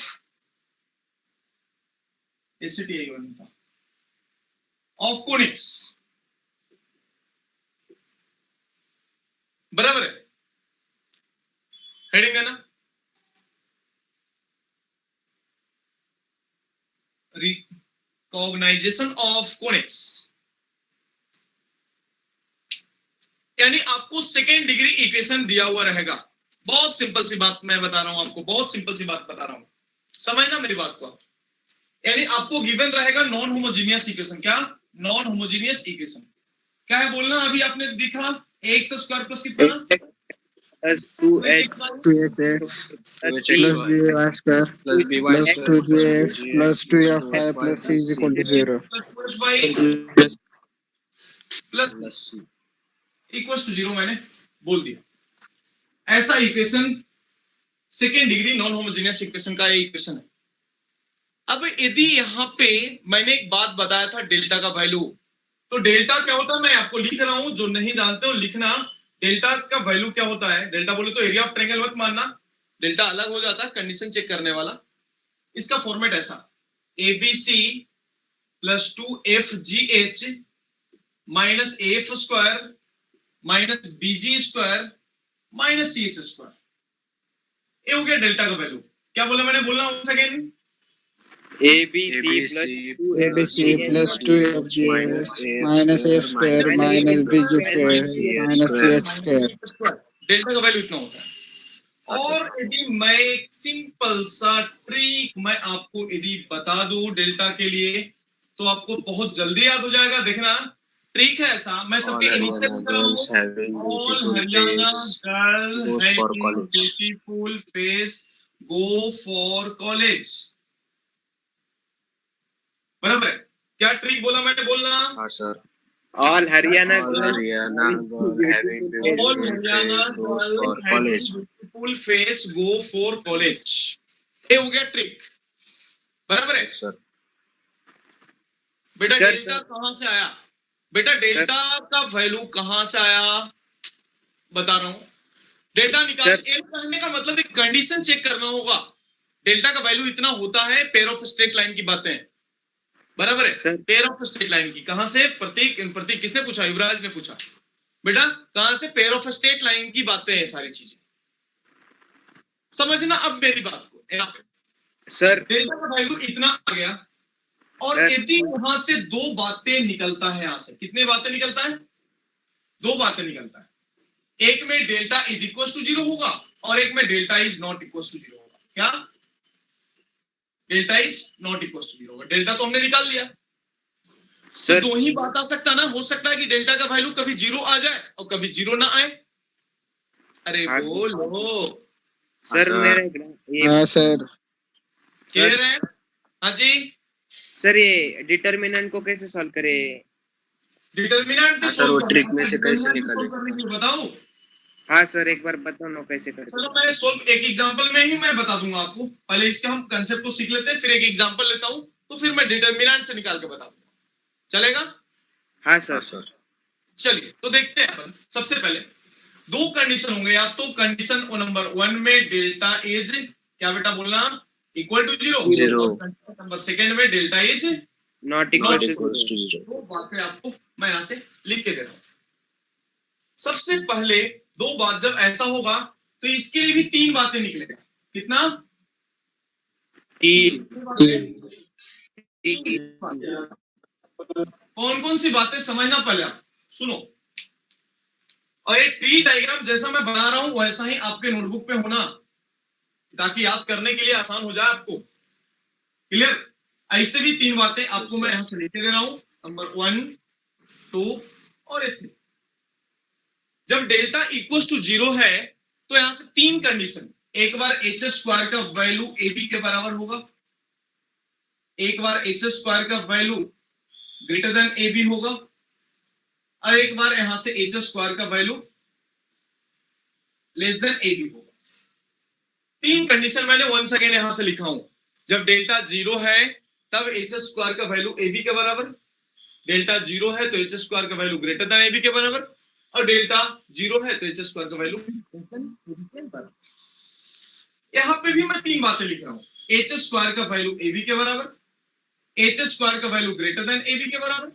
conics. बराबर है? हेडिंग देना, रिकॉग्नाइजेशन ऑफ कोनिक्स। यानी आपको सेकेंड डिग्री इक्वेशन दिया हुआ रहेगा। बहुत सिंपल सी बात मैं बता रहा हूं आपको, बहुत सिंपल सी बात बता रहा हूं, समझना मेरी बात को। यानी आपको गिवन रहेगा नॉन होमोजेनियस इक्वेशन। क्या? नॉन होमोजेनियस इक्वेशन क्या है बोलना? अभी आपने दिखा एक्स स्क्वायर प्लस कितना? Plus 2h plus by square plus B y plus 2gx plus 2fy plus c is equal to 0. Plus C equals to 0 मैंने बोल दिया। ऐसा equation second degree non homogeneous equation का ये इक्वेशन है। अब यदि यहाँ पे मैंने एक बात बताया था डेल्टा का वैल्यू, तो डेल्टा क्या होता है मैं आपको लिख रहा हूं, जो नहीं जानते हो लिखना। डेल्टा का वैल्यू क्या होता है? डेल्टा बोले तो एरिया ऑफ ट्रायंगल मत मानना, डेल्टा अलग हो जाता है, कंडीशन चेक करने वाला। इसका फॉर्मेट ऐसा, ABC plus 2FGH minus AF square minus BG square minus CH square. ये हो गया डेल्टा का वैल्यू। क्या बोला मैंने? बोलना once again। ABC plus 2fgs minus f square minus bg square minus ch square. Delta का वैल्यू इतना होता है। और यदि मैं एक सिंपल सा ट्रिक मैं आपको यदि बता दूं डेल्टा के लिए, तो आपको बहुत जल्दी याद हो जाएगा। देखना, ट्रिक है ऐसा, मैं All सबके इनिशियल Haryana लिख रहा girls हूँ। having all beautiful Haryana face girl goes for having college. Beautiful face go for college. बराबर है? क्या ट्रिक बोला मैंने बोलना? हाँ sir. All Haryana All girls Haryana girl having all beautiful Haryana face goes girl for having college. Beautiful face go for college. ये हो गया ट्रिक। बराबर है? Yes sir. बेटा सर, डेल्टा सर। कहां से आया? बेटा डेल्टा का वैल्यू कहां से आया बता रहा हूं। डेल्टा निकाल, सर। ये कहने का मतलब एक कंडीशन चेक करना होगा। डेल्टा का वैल्यू इतना होता है, पेयर ऑफ स्ट्रेट लाइन की बातें हैं। बराबर है? Sir. Pair of straight line की कहां से? प्रतीक प्रतीक किसने पूछा? युवराज ने पूछा। बेटा कहां से? पेयर ऑफ स्ट्रेट लाइन की बातें हैं सारी चीजें। समझना अब मेरी बात को यहाँ पे। सर। डेल्टा का वैल्यू इतना आ गया और सर। यदि यहां से दो बातें निकलता है, यहां से कितने बातें निकलता है? दो बातें निकलता है। एक में डेल्टा इज इक्वल टू 0 होगा और एक में delta is not equal to 0 होगा। क्या? Delta is not equal to 0 होगा। डेल्टा तो हमने निकाल लिया। तो सर। दो ही बात आ सकता ना, हो सकता है कि डेल्टा का वैल्यू कभी 0 आ जाए और कभी 0 ना आए। अरे हाँ, बोलो सर सर। मेरा ये हाँ सर। क्लियर है? हाँ जी। सर ये डिटर्मिनेंट को कैसे सॉल्व करें? डिटर्मिनेंट हाँ सर, वो ट्रिक में से कैसे निकाले? बताओ। हाँ सर, एक बार बताओ ना कैसे करते। चलो मैं सोल्व एक एग्जांपल में ही मैं बता दूंगा आपको। पहले इसके हम कंसेप्ट को सीख लेते हैं, फिर एक एग्जांपल लेता हूं, तो फिर मैं डिटर्मिनेंट से निकाल के बता दूंगा। चलेगा? हाँ हाँ सर। सर. चलिए तो देखते हैं अपन। सबसे पहले दो कंडीशन होंगे, या तो कंडीशन नंबर 1 में डेल्टा इज क्या बेटा बोलना? Equal to 0। 0. और कंडीशन नंबर 2 में delta is not Not equal equals to. to 0. दो बातें आपको मैं यहां से लिख के दे रहा हूं। सबसे पहले दो बात जब ऐसा होगा तो इसके लिए भी तीन बातें निकलेगा। कितना? तीन। कौन कौन सी बातें समझना पहले आप सुनो। और एक ट्री डायग्राम जैसा मैं बना रहा हूं वैसा ही आपके नोटबुक पे होना, ताकि याद करने के लिए आसान हो जाए आपको। क्लियर? ऐसे भी तीन बातें आपको मैं यहां से लिख दे रहा हूं, नंबर 1 2 और 3। जब डेल्टा इक्वल टू 0 है तो यहां से तीन कंडीशन, एक बार एच स्क्वायर का वैल्यू ए बी के बराबर होगा, एक बार एच स्क्वायर का value greater than A B होगा, और एक बार यहां से एच स्क्वायर का value less than A B होगा। तीन कंडीशन मैंने वंस अगेन यहां से लिखा हूं। जब डेल्टा 0 है तब एच स्क्वायर का वैल्यू ए बी के बराबर, डेल्टा 0 है तो एच स्क्वायर का value greater than A B के बराबर, और डेल्टा 0 है तो एच स्क्वायर का वैल्यू। यहां पे भी मैं तीन बातें लिख रहा हूं, एच स्क्वायर का वैल्यू ए बी के बराबर, एच स्क्वायर का value greater than A B के बराबर,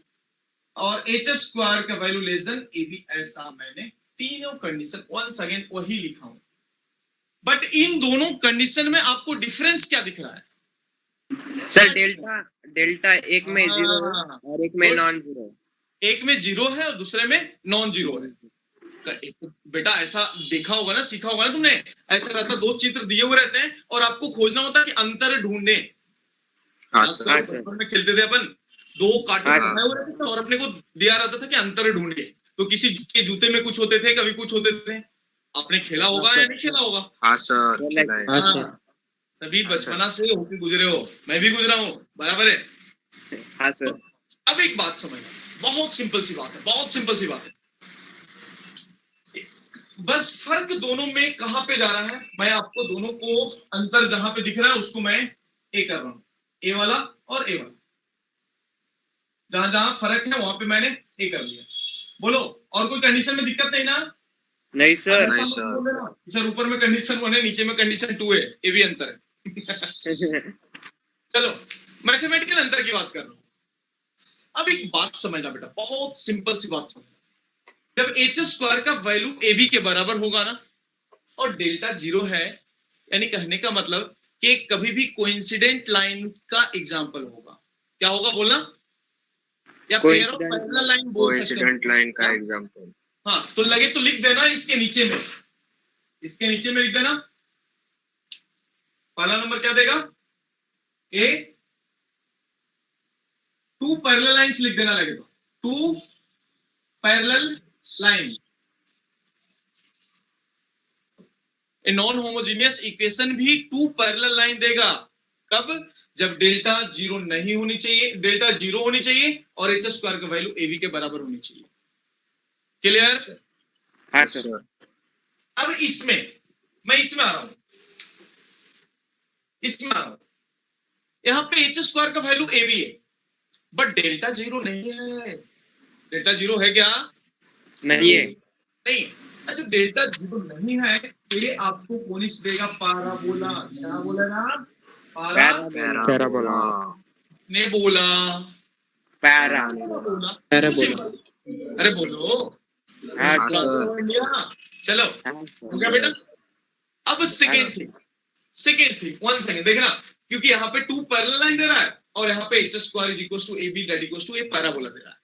और एच स्क्वायर का value less than A B. ऐसा मैंने तीनों कंडीशन वंस अगेन वही लिखा हूं। बट इन दोनों कंडीशन में आपको डिफरेंस क्या दिख रहा है? सर डेल्टा एक में 0 है और एक में नॉन 0 है। एक में 0 है और दूसरे में नॉन 0 है। बेटा ऐसा देखा होगा ना, सीखा होगा ना तुमने, ऐसा रहता दो चित्र दिए हुए रहते हैं और आपको खोजना होता है कि अंतर ढूंढने। हाँ सर. हाँ सर। बचपन में खेलते थे अपन, दो कार्टून हाँ। बनाए हुए रहते थे और अपने को दिया रहता था कि अंतर ढूंढिए। तो किसी के जूते में कुछ होते थे, कभी कुछ होते थे। आपने खेला होगा या नहीं खेला होगा? हाँ सर. खेला है. हाँ सर। सभी बचपना से होके गुजरे हो, मैं भी गुजरा हूं। बराबर है? हाँ सर। अब एक बात समझना, बहुत सिंपल सी बात है, बहुत सिंपल सी बात है। बस फर्क दोनों में कहां पे जा रहा है, मैं आपको दोनों को अंतर जहां पे दिख रहा है उसको मैं ए कर रहा हूं, ए वाला और ए वाला। जहां जहां फर्क है वहां पे मैंने ए कर लिया। बोलो और कोई कंडीशन में दिक्कत नहीं ना? नहीं सर। नहीं सर. सर ऊपर में कंडीशन 1 है, नीचे में कंडीशन 2 है, ये भी अंतर है। चलो मैथमेटिकल अंतर की बात कर रहा हूं। अब एक बात समझना बेटा, बहुत सिंपल सी बात समझना। जब एच स्क्वायर का वैल्यू ए बी के बराबर होगा ना और डेल्टा 0 है, यानी कहने का मतलब कि कभी भी कोइंसिडेंट लाइन का एग्जांपल होगा। क्या होगा बोलना? या पेयर ऑफ पैरेलल लाइन बोल सकते हैं। कोइंसिडेंट लाइन का एग्जांपल. हाँ तो लगे तो लिख देना इसके नीचे में, इसके नीचे में लिख देना। पहला नंबर क्या देगा? ए 2 पैरेलल लाइंस लिख देना लगे तो 2 parallel line. A non homogeneous equation भी टू पैरेलल लाइन देगा। कब? जब डेल्टा जीरो नहीं होनी चाहिए, डेल्टा जीरो होनी चाहिए और एच स्क्वायर का वैल्यू एवी के बराबर होनी चाहिए। क्लियर? हाँ Yes, सर। sir. अब मैं इसमें आ रहा हूं, यहां पे एच स्क्वायर का वैल्यू एवी है, बट डेल्टा जीरो नहीं है। डेल्टा जीरो है क्या? नहीं है। नहीं। अच्छा, डेल्टा जीरो नहीं है तो ये आपको कोनिक्स देगा पाराबोला। क्या बोलेगा? पैराबोला। ने बोला पैराबोला। पैराबोला। अरे बोलो। हाँ हाँ, सर। sir. चलो हाँ हो सर। गया बेटा। अब सेकेंड थिंग 1 सेकेंड देखना, क्योंकि यहाँ पे टू पैरेलल लाइन दे रहा है और यहाँ पे h square is equal to a b that equal to a parabola दे रहा है।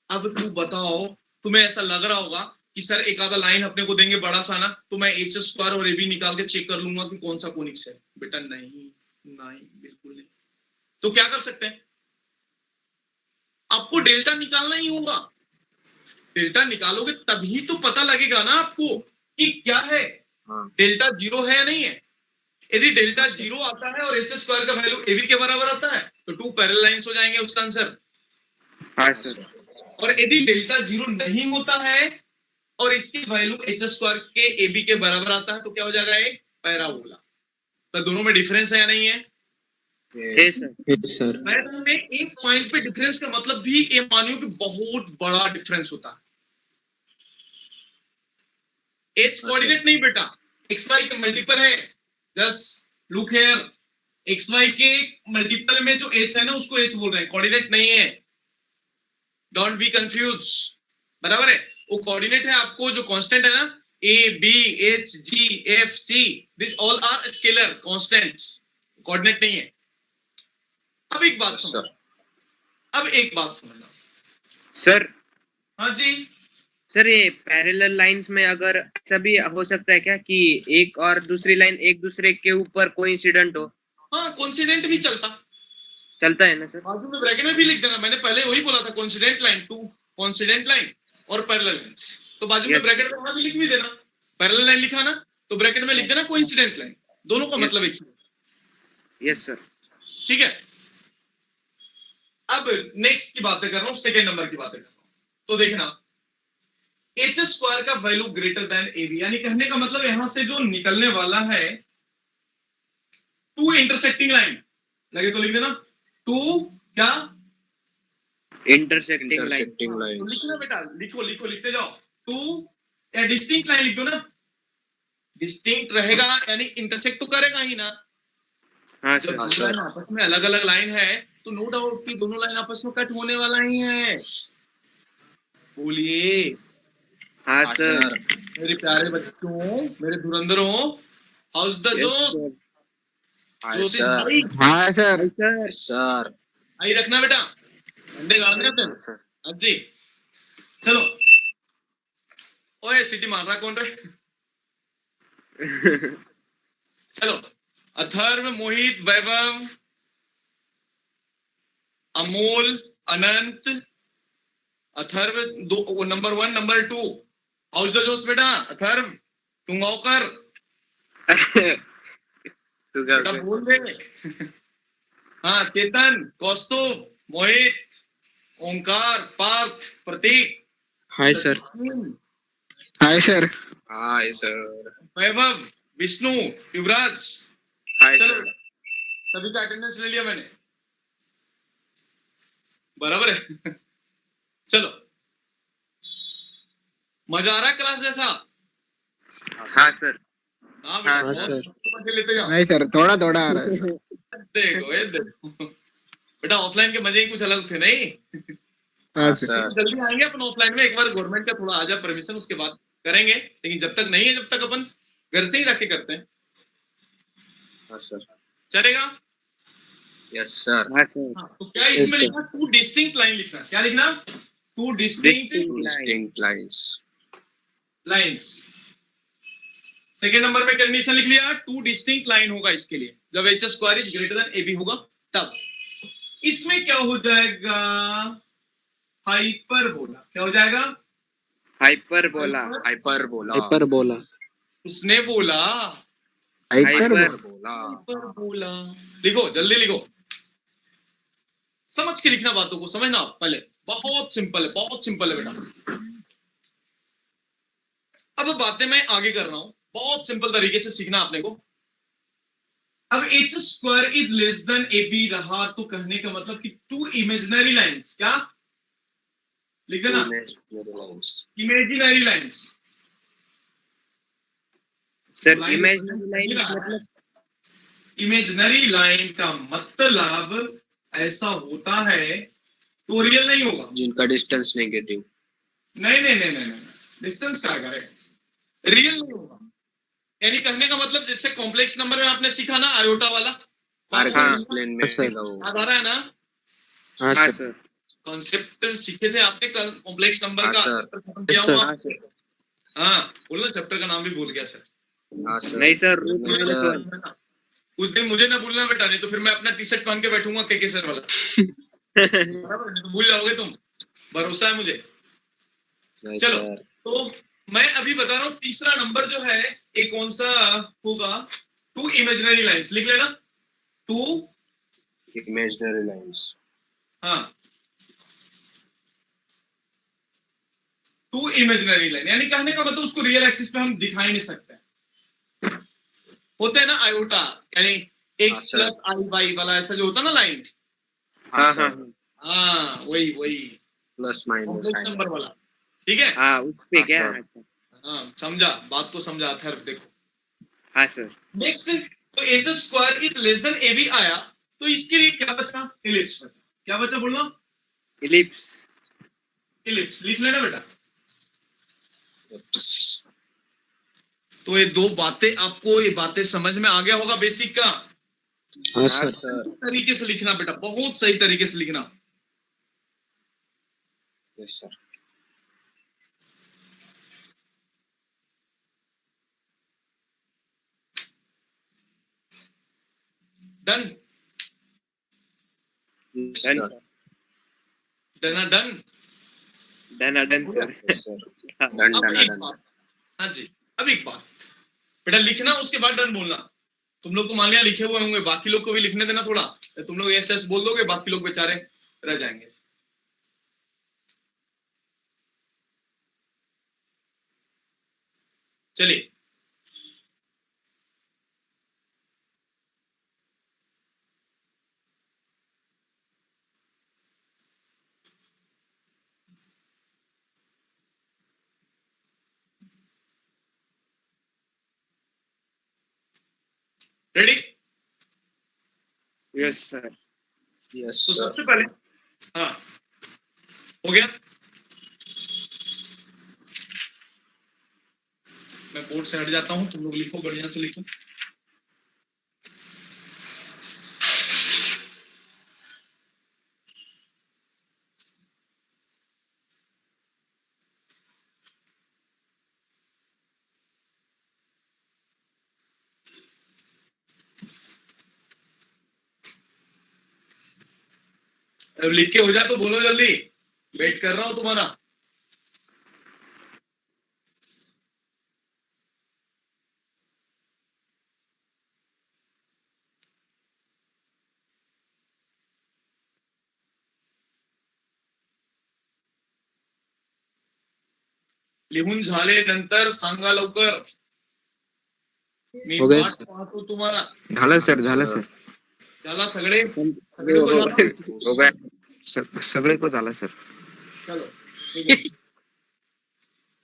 अब तू बताओ, तुम्हें ऐसा लग रहा होगा कि सर एक आधा लाइन अपने को देंगे बड़ा सा ना, तो मैं एच स्क्वायर और ए बी निकाल के चेक कर लूंगा कि कौन सा कोनिक्स है। बेटा नहीं, बिल्कुल नहीं। तो क्या कर सकते हैं? आपको डेल्टा निकालना ही होगा। डेल्टा निकालोगे तभी तो पता लगेगा ना आपको कि क्या है, हाँ. डेल्टा जीरो है या नहीं है। यदि डेल्टा जीरो आता है और एच स्क्वायर का वैल्यू एवी के बराबर आता है तो टू पैरेलल लाइंस हो जाएंगे उसका आंसर। हाँ सर। और यदि डेल्टा जीरो नहीं होता है और इसकी वैल्यू एच स्क्वायर के एबी के बराबर आता है तो क्या हो जाएगा? एक पैराबोला। तो दोनों में डिफरेंस है या नहीं है? है सर। Yes, sir. पैरेलल में एक पॉइंट पे डिफरेंस का मतलब भी ये मानियो कि बहुत बड़ा डिफरेंस होता है। एच कोऑर्डिनेट नहीं बेटा, एक्स वाई के मल्टीपल है। Just look here, X Y के मल्टीपल में जो एच है ना उसको एच बोल रहे हैं, कोऑर्डिनेट नहीं है। Don't be confuse. बराबर है? वो कोऑर्डिनेट है आपको जो कांस्टेंट है ना, A B H G F C, this all are scalar constants, coordinate नहीं है। अब एक बात Yes, समझो, sir. अब एक बात समझना। सर हाँ जी, सर ये पैरेलल लाइंस में अगर ऐसा भी हो सकता है क्या कि एक और दूसरी लाइन एक दूसरे के ऊपर कोइंसिडेंट हो? हाँ कोइंसिडेंट भी चलता है ना सर? बाजू में ब्रैकेट में भी लिख देना। मैंने पहले वही बोला था, coincident line, two coincident line और पैरेलल लाइंस। तो बाजू में Yes. ब्रैकेट में वहां भी लिख भी देना। पैरेलल लाइन लिखा ना तो ब्रैकेट में लिख देना कोइंसिडेंट लाइन। दोनों का Yes. मतलब एक ही। Yes sir. ठीक है। अब नेक्स्ट की बातें कर रहा हूं, सेकंड नंबर की बातें कर रहा हूं। तो देखना, एच स्क्वायर का वैल्यू ग्रेटर देन एबी, यानी कहने का मतलब यहां से जो निकलने वाला है टू इंटरसेक्टिंग लाइन, लगे तो लिख देना टू क्या इंटरसेक्टिंग लाइन। Intersecting तो lines. लिखना बेटा, लिखो लिखते जाओ। टू या डिस्टिंक्ट लाइन लिख दो ना, डिस्टिंक्ट रहेगा यानी इंटरसेक्ट तो करेगा ही ना। हाँ जब सर। हाँ, दो सर. लाइन आपस में अलग अलग लाइन है तो नो डाउट कि दोनों लाइन आपस में कट होने वाला ही है। बोलिए हाँ हाँ, सर। sir. मेरे प्यारे बच्चों, मेरे धुरंधरों, हाउस द Yes, जोश, sir. Hi, ज्योतिष sir. भाई हाँ सर। सर। Yes, sir. आई रखना बेटा, अंडे गाड़ने पे। हाँ जी, चलो। ओए सीटी मार रहा कौन रे? चलो, अथर्व, मोहित, वैभव, अमोल, अनंत, अथर्व दो, नंबर 1 नंबर 2, हाउस द जोश बेटा। अथर्व टुंगावकर बेटा बोल दे। हाँ, Chetan, Kaustubh, Mohit, Omkar, Parth, Prateek, hi sir. Hi, sir. Hi, sir. Vaibhav, Vishnu, Yuvraj. Hi चलो सर। सभी का अटेंडेंस ले लिया मैंने, बराबर है? चलो, मजा आ रहा है क्लास जैसा? हाँ सर। हाँ बेटा, हाँ, बहुत सर। मजे लेते जाओ। नहीं सर, थोड़ा थोड़ा आ रहा है सर। देखो ये देखो बेटा, ऑफलाइन के मजे ही कुछ अलग थे नहीं। हाँ हाँ, सर। sir. जल्दी आएंगे अपन ऑफलाइन में, एक बार गवर्नमेंट का थोड़ा आ जाए परमिशन, उसके बाद करेंगे। लेकिन जब तक नहीं है, जब तक अपन घर से ही रख के करते हैं, हाँ, sir. चलेगा? Yes, sir. हाँ सर। हाँ, तो क्या इसमें sir. लिखना? टू डिस्टिंक्ट लाइन लिखना। क्या लिखना? Two distinct Distinct. Distinct lines. Lines. Second number में कंडीशन लिख लिया, टू डिस्टिंक्ट लाइन होगा इसके लिए जब H square is greater than A B होगा तब। इसमें क्या हो जाएगा? हाइपरबोला। क्या हो जाएगा? हाइपरबोला। हाइपरबोला हाइपरबोला उसने बोला हाइपरबोला हाइपरबोला हाइपरबोला। लिखो, जल्दी लिखो, समझ के लिखना, बातों को समझना पहले। बहुत सिंपल है, बहुत सिंपल है बेटा। अब बातें मैं आगे कर रहा हूं, बहुत सिंपल तरीके से सीखना आपने को। अब H square is less than A B रहा तो कहने का मतलब कि टू इमेजिनरी लाइंस, क्या लिख देना, imaginary lines. Sir imaginary line मतलब इमेजिनरी लाइन का मतलब ऐसा होता है तो रियल नहीं होगा। जिनका डिस्टेंस नेगेटिव। नहीं नहीं नहीं नहीं नहीं, डिस्टेंस क्या करे, रियल नहीं होगा। यानी कहने का मतलब जैसे कॉम्प्लेक्स नंबर में आपने सीखा ना आयोटा वाला, आर्गन्स प्लेन में सर। रहेगा वो। याद आ रहा है ना? हाँ हाँ सर सर। कॉन्सेप्ट सीखे थे आपने कल, कॉम्प्लेक्स नंबर हाँ का सर। खत्म किया सर। हुआ। हाँ सर। हाँ बोलना, चैप्टर का नाम भी भूल गया सर। हाँ सर। नहीं सर, रूट नहीं माइनस सर। वन। उस दिन मुझे ना भूलना बेटा, नहीं तो फिर मैं अपना टी शर्ट पहन के बैठूंगा के सर वाला। बराबर, नहीं तो भूल जाओगे तुम, भरोसा है मुझे। नहीं चलो, सर। तो मैं अभी बता रहा हूँ तीसरा नंबर जो है ये कौन सा होगा? टू इमेजिनरी लाइंस, लिख लेना, टू, इमेजिनरी लाइंस। हाँ, टू इमेजिनरी लाइन, यानी कहने का मतलब उसको रियल एक्सिस पे हम दिखा ही नहीं सकते। होते हैं ना आयोटा, यानी एक्स हाँ, प्लस आई वाई वाला, ऐसा जो होता है ना लाइन, हाँ हाँ सर। हाँ हाँ वही वही प्लस माइनस कॉम्प्लेक्स नंबर वाला। ठीक है, हाँ, उस पे हाँ, क्या? सर। अच्छा। हाँ समझा, बात को समझा था। देखो हाँ सर। नेक्स्ट, तो H square is less than A B आया तो इसके लिए क्या बचा? इलिप्स बचा। क्या बचा बोलना? इलिप्स। इलिप्स लिख लेना बेटा। तो ये दो बातें आपको, ये बातें समझ में आ गया होगा बेसिक का। हाँ हाँ सर सर। तरीके से लिखना बेटा, बहुत सही तरीके से लिखना। Yes sir. Done yes done sir. Sir. Done done. Done sir. Yes sir. Done अब डन एक डन। बात, हाँ जी, अब एक बात बेटा, लिखना उसके बाद डन बोलना। तुम लोग तो मान लिया लिखे हुए होंगे, बाकी लोग को भी लिखने देना थोड़ा। तुम लोग एस एस बोल दोगे, बाकी लोग बेचारे रह जाएंगे। चलिए, रेडी? Yes sir. यस तो सर। सबसे पहले, हाँ हो गया, मैं बोर्ड से हट जाता हूं, तुम लोग लिखो, बढ़िया से लिखो। अब लिख के हो जाए तो बोलो जल्दी, वेट कर रहा हूं तुम्हारा। लिहून झाले नंतर सांगा लवकर, मी हो गया वाट सर. पाहतो तुम्हाला। झालं सर, झालं सर. झाला सगळे, सगळे को झाला? हो गया सगळे को झालं सर. चलो ठीक है।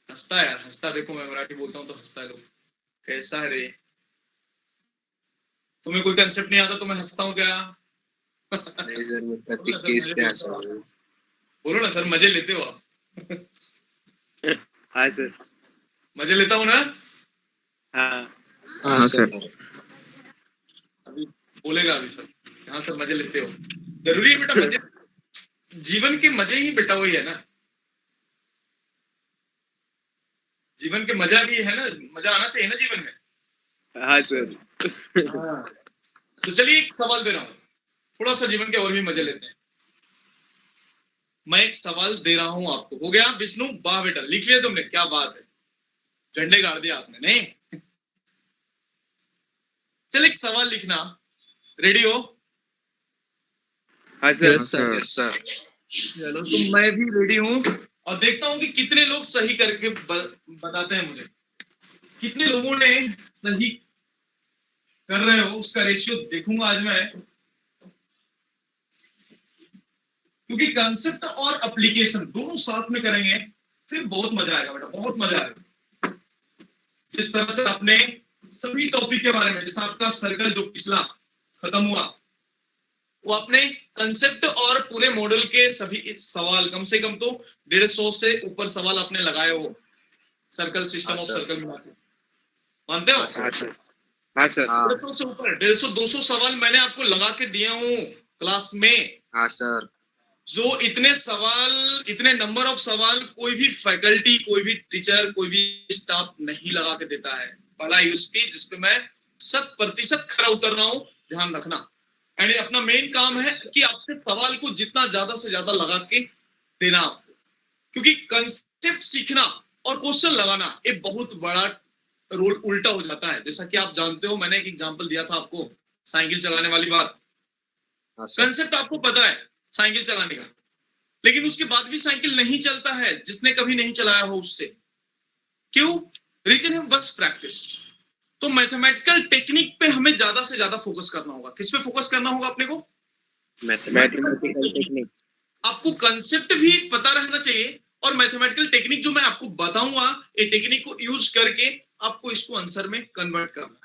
हंसता है यार, हंसता, देखो मैं मराठी बोलता हूँ तो हंसता है लोग, कैसा है रे? तुम्हें कोई कंसेप्ट नहीं आता तो मैं हंसता हूँ क्या? नहीं सर, मैं प्रतीक के इस पे हंसा हूँ। बोलो ना सर, मजे लेते हो आप? हाँ सर। मजे लेता हूँ ना? हाँ हाँ सर. सर. अभी बोलेगा अभी सर, हाँ सर मजे लेते हो, जरूरी है बेटा मजे, जीवन के मजे ही बेटा वही है ना, जीवन के मजा भी है ना, मजा आना चाहिए ना जीवन में। हाँ सर। तो चलिए एक सवाल दे रहा हूँ, थोड़ा सा जीवन के और भी मजे लेते हैं। मैं एक सवाल दे रहा हूं आपको। हो गया विष्णु? वाह बेटा, लिख लिया तुमने, क्या बात है, झंडे गाड़ दिया आपने। नहीं, चल एक सवाल लिखना, रेडी हो? हाँ sir. Yes sir. Yes sir. चलो तो मैं भी रेडी हूं, और देखता हूं कि कितने लोग सही करके बताते हैं मुझे। कितने लोगों ने सही कर रहे हो उसका रेशियो देखूंगा आज मैं, क्योंकि कंसेप्ट और एप्लीकेशन दोनों साथ में करेंगे, फिर बहुत मजा आएगा बेटा, बहुत मजा आएगा। जिस तरह से आपने सभी टॉपिक के बारे में, जैसे आपका सर्कल जो पिछला खत्म हुआ, वो आपने कंसेप्ट और पूरे मॉडल के सभी सवाल, कम से कम तो 150 से ऊपर सवाल आपने लगाए हो, सर्कल सिस्टम ऑफ सर्कल मिला के। मानते हो? हाँ सर। हाँ सर। 150 से ऊपर 150-200 सवाल मैंने आपको लगा के दिया हूँ क्लास में। हाँ सर। जो इतने सवाल, इतने नंबर ऑफ सवाल कोई भी फैकल्टी, कोई भी टीचर, कोई भी स्टाफ नहीं लगा के देता है। पहला यूएसपी जिसपे मैं 100% खरा उतर रहा हूँ, ध्यान रखना। एंड अपना मेन काम है कि आपसे सवाल को जितना ज्यादा से ज्यादा लगा के देना आपको, क्योंकि कंसेप्ट सीखना और क्वेश्चन लगाना एक बहुत बड़ा रोल उल्टा हो जाता है। जैसा कि आप जानते हो, मैंने एक एग्जांपल दिया था आपको, साइकिल चलाने वाली बात। कंसेप्ट आपको पता है साइकिल चलाने का, लेकिन उसके बाद भी साइकिल नहीं चलता है जिसने कभी नहीं चलाया हो उससे। क्यों? रीजन है बस प्रैक्टिस। तो मैथमेटिकल टेक्निक पे हमें ज्यादा से ज्यादा फोकस करना होगा। किस पे फोकस करना होगा अपने को? Mathematical technique. आपको कंसेप्ट भी पता रहना चाहिए, और मैथमेटिकल टेक्निक जो मैं आपको बताऊंगा, ये टेक्निक को यूज करके आपको इसको आंसर में कन्वर्ट करना है।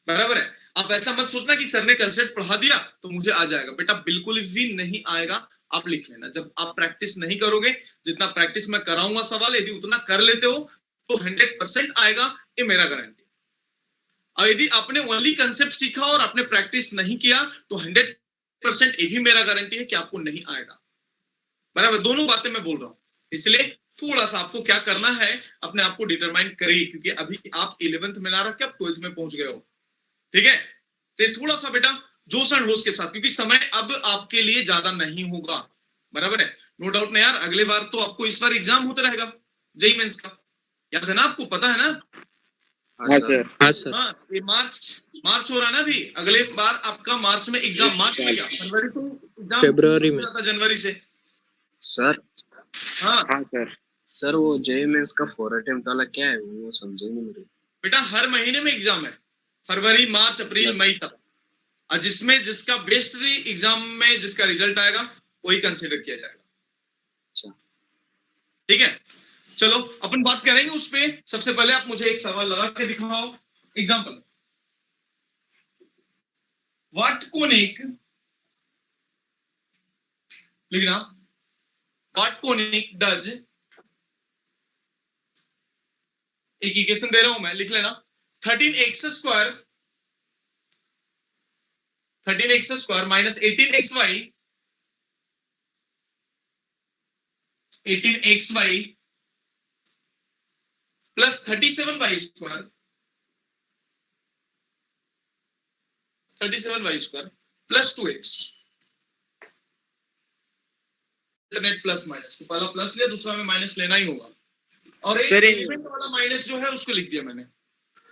बराबर है? आप ऐसा मत सोचना कि सर ने कंसेप्ट पढ़ा दिया तो मुझे आ जाएगा। बेटा बिल्कुल भी नहीं आएगा। आप लिख लेना, जब आप प्रैक्टिस नहीं करोगे, जितना प्रैक्टिस मैं कराऊंगा सवाल, यदि उतना कर लेते हो तो 100% आएगा, ये मेरा गारंटी। और यदि आपने ओनली कंसेप्ट सीखा और आपने प्रैक्टिस नहीं किया तो 100% ये भी मेरा गारंटी है कि आपको नहीं आएगा। बराबर? दोनों बातें मैं बोल रहा हूं, इसलिए थोड़ा सा आपको क्या करना है, अपने आप को डिटरमाइन करिए, क्योंकि अभी आप 11th में ना रख के आप 12th में पहुंच गए हो। ठीक है? तो थोड़ा सा बेटा जोश एंड होश के साथ, क्योंकि समय अब आपके लिए ज्यादा नहीं होगा। बराबर है? नो डाउट ना यार, अगले बार तो आपको इस बार एग्जाम होता रहेगा जेईई मेंस का, याद है ना? आपको पता है ना? हाँ सर। हाँ सर। हाँ, ये मार्च हो रहा है ना अभी। अगले बार आपका मार्च में एग्जाम, मार्च में क्या, फरवरी से एग्जाम, फरवरी में जनवरी से। सर। हाँ हाँ सर। सर वो जेईई मेंस का 4 अटेम्प्ट वाला क्या है, वो समझे नहीं मेरे। बेटा हर महीने में एग्जाम है, फरवरी, मार्च, अप्रैल, मई तक। और जिसमें जिसका बेस्ट एग्जाम में जिसका रिजल्ट आएगा वही कंसीडर किया जाएगा। अच्छा, ठीक है? चलो अपन बात करेंगे उस पे। सबसे पहले आप मुझे एक सवाल लगा के दिखाओ। एग्जाम्पल, व्हाट कोनिक, लिखना, व्हाट कोनिक डज, एक इक्वेशन दे रहा हूं मैं, लिख लेना। 13x² minus 18xy plus 37y² plus 2x। Internet plus minus, तो पहला प्लस लिया, दूसरा में माइनस लेना ही होगा। और एक एलिमेंट वाला माइनस जो है उसको लिख दिया मैंने।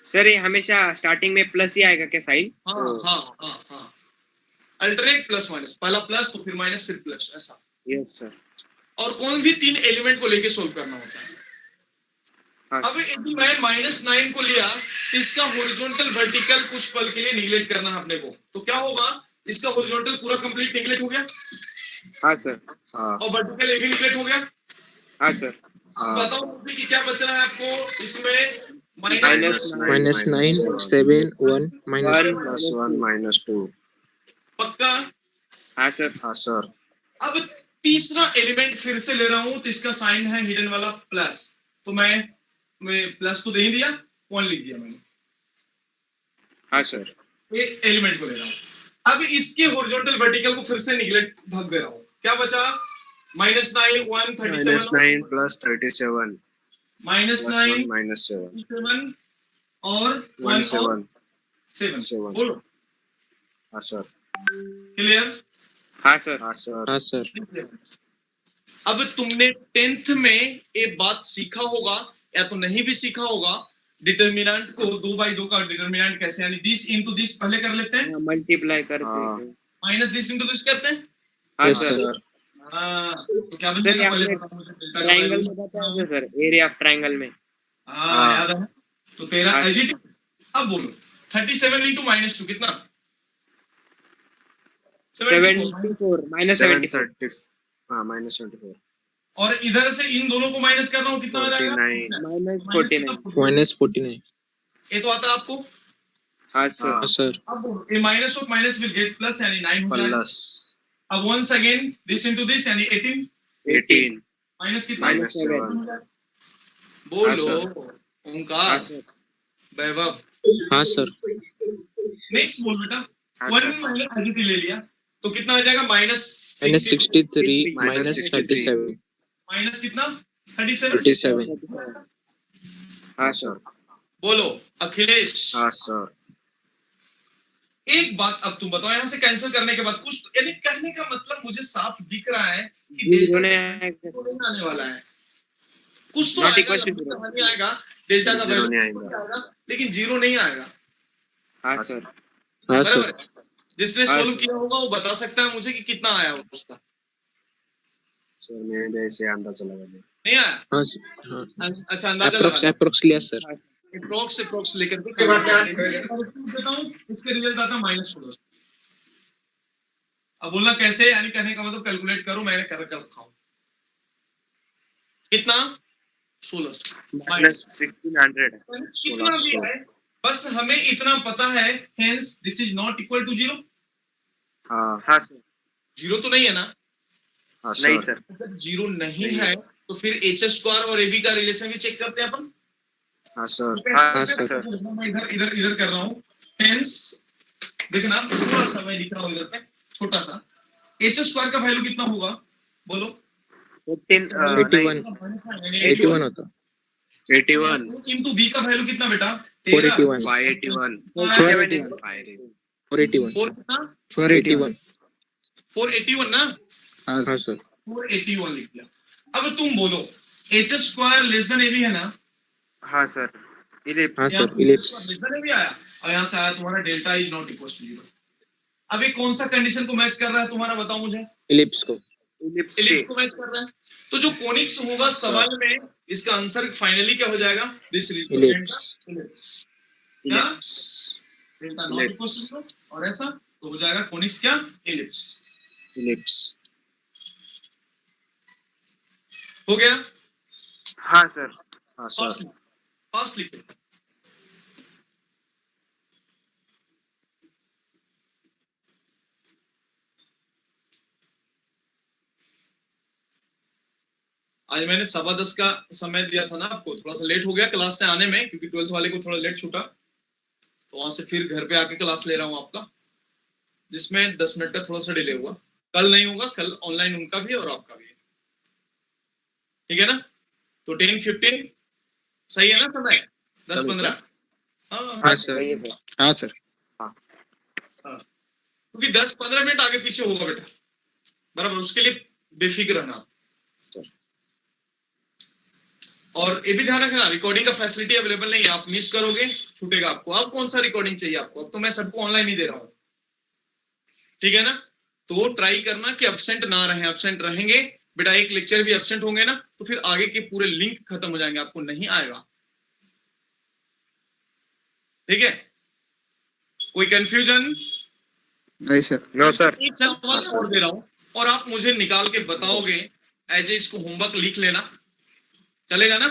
सर ये हमेशा स्टार्टिंग में प्लस ही आएगा क्या साइन? हाँ, अल्टरनेट प्लस माइनस, पहला प्लस तो फिर माइनस फिर प्लस, ऐसा। Yes sir. और कौन भी 3 एलिमेंट को लेके सोल्व करना होता है। हाँ। अब यदि मैं -9 को लिया तो इसका हॉरिजॉन्टल वर्टिकल कुछ पल के लिए निगलेक्ट करना है अपने को, तो क्या होगा, इसका हॉरिजॉन्टल पूरा कंप्लीट निगलेक्ट हो गया। हाँ सर। हाँ और वर्टिकल ये भी निगलेक्ट हो गया। हाँ सर। हाँ। बताओ मुझे कि क्या बच रहा है आपको इसमें? -9 -9 7 1 +1 -2। पक्का? हाँ सर। हाँ सर। अब तीसरा एलिमेंट फिर से ले रहा हूं, तो इसका साइन है हिडन वाला प्लस, तो मैं प्लस तो दे ही दिया, 1 लिख दिया मैंने। हाँ सर। एक एलिमेंट को ले रहा हूं। अब इसके हॉरिजॉन्टल वर्टिकल को फिर से निगलेक्ट भाग दे रहा हूं। क्या बचा? -9 1 37 -9 + 37 -9 +1 -7 7 और 1 और 7। 7। बोलो। हाँ सर। क्लियर? हाँ सर। हाँ सर। हाँ सर। अब तुमने 10th में एक बात सीखा होगा या तो नहीं भी सीखा होगा, डिटर्मिनेंट को 2/2 का डिटर्मिनेंट कैसे, यानी दिस इनटू दिस पहले कर लेते हैं, मल्टीप्लाई करते हाँ। हैं। माइनस दिस इनटू दिस करते हैं। हाँ Yes, हाँ सर। सर। तो क्या बन सर जाएगा, पहले आपने बताओ मुझे डेल्टा का ट्रायंगल वैल्यू। में बताया था सर, एरिया ऑफ ट्रायंगल में। हाँ याद है। तो तेरा हाँ। एजिट, अब बोलो 37 इंटू -2 कितना, 74 माइनस 74 730 हाँ -74 और इधर से इन दोनों को माइनस कर रहा हूँ, कितना आ जाएगा, 49 माइनस माइनस 49। कितना? -49 ये तो आता है आपको। हाँ सर। हाँ सर अब बोलो, ये minus of minus will get plus, यानी 9 हो जाएगा। प्लस अब once again this into this यानी 18, 18 माइनस कितना, -7 बोलो हाँ ओंकार, सर। वैभव, हाँ सर नेक्स्ट बोल बेटा। हाँ वन सर। माइनस एजिटी ले लिया तो कितना आ जाएगा, -63 -63 -37 माइनस कितना, 37। 37 हाँ सर। बोलो अखिलेश, हाँ सर। एक बात अब तुम बताओ, यहाँ से कैंसिल करने के बाद कुछ, यानी कहने का मतलब मुझे साफ दिख रहा है कि जीरो डेल्टा नहीं आने वाला है, कुछ तो Not आएगा, equal to लगभग zero. कहानी आएगा, डेल्टा का जीरो वैल्यू नहीं आएगा। आएगा, लेकिन जीरो नहीं आएगा। हाँ सर। हाँ बराबर सर है? जिसने हाँ, सोल्व सर। किया होगा वो बता सकता है मुझे कि कितना आया उसका, सर मैंने ऐसे अंदाजा लगा लिया। नहीं आया। हाँ सर अच्छा अंदाजा लगा अप्रोक्स लिया सर अप्रोक्स लेकर के देता हूँ, इसके रिजल्ट आता है -16। अब बोलना कैसे, यानी कहने का मतलब कैलकुलेट करो, मैंने कर रखा हूँ कितना, 16 माइनस 1600 कितना भी है, बस हमें इतना पता है, hence this is not equal to 0। हाँ हाँ सर। 0 तो नहीं है ना, हाँ नहीं सर। सर। जब 0 नहीं नहीं है तो फिर h² और ab का रिलेशन भी चेक करते हैं अपन। हाँ सर। हाँ सर। सर। मैं इधर इधर इधर कर रहा हूँ, हेंस देखना थोड़ा सा मैं लिख रहा हूँ इधर पे, छोटा सा, h² का वैल्यू कितना होगा, बोलो 81 81 होता 81 इनटू b का वैल्यू कितना बेटा, 481 581 481 4 कितना, 481 481 ना, हाँ सर 481 लिख दिया। अब तुम बोलो h² लेस देन ab है ना, हाँ सर। इलिप्स। हाँ यहाँ sir ellipse less than ab आया, और यहाँ से आया तुम्हारा delta is not equal to 0। अब ये कौन सा कंडीशन को मैच कर रहा है तुम्हारा, बताओ मुझे। इलिप्स को इलिप्स इलिप्स को मैच कर रहा है, तो जो कोनिक्स होगा सवाल में, इसका आंसर फाइनली क्या हो जाएगा, दिस इलिप्स इलिप्स, क्या डेल्टा नॉट इक्वल टू 0, और ऐसा तो हो जाएगा कोनिक्स क्या, इलिप्स। इलिप्स। हो गया, हाँ सर। हाँ सर। फास्ट लिखो। आज मैंने 10:15 का समय दिया था ना आपको, थोड़ा सा लेट हो गया क्लास से आने में, क्योंकि 12th वाले को थोड़ा लेट छूटा, तो वहां से फिर घर पे आके क्लास ले रहा हूँ आपका, जिसमें 10 मिनट का थोड़ा सा डिले हुआ। कल नहीं होगा, कल ऑनलाइन उनका भी और आपका भी, ठीक है ना। तो 10:15 सही है ना समय, 10:15। हाँ सर सही है सर। हाँ सर। क्योंकि 10-15 मिनट आगे पीछे होगा बेटा, बराबर, उसके लिए बेफिक्र रहना। और ये भी ध्यान रखना, रिकॉर्डिंग का फैसिलिटी अवेलेबल नहीं है, आप मिस करोगे छूटेगा आपको। अब कौन सा रिकॉर्डिंग चाहिए आपको, अब तो मैं सबको ऑनलाइन ही दे रहा हूँ, ठीक है ना। तो ट्राई करना कि एब्सेंट ना रहे, एब्सेंट रहेंगे बेटा, एक लेक्चर भी एब्सेंट होंगे ना तो फिर आगे के पूरे लिंक खत्म हो जाएंगे, आपको नहीं आएगा, ठीक है। कोई कंफ्यूजन, नहीं सर। No sir. एक सवाल और दे रहा हूं और आप मुझे निकाल के बताओगे, एज ए इसको होमवर्क लिख लेना, चलेगा ना,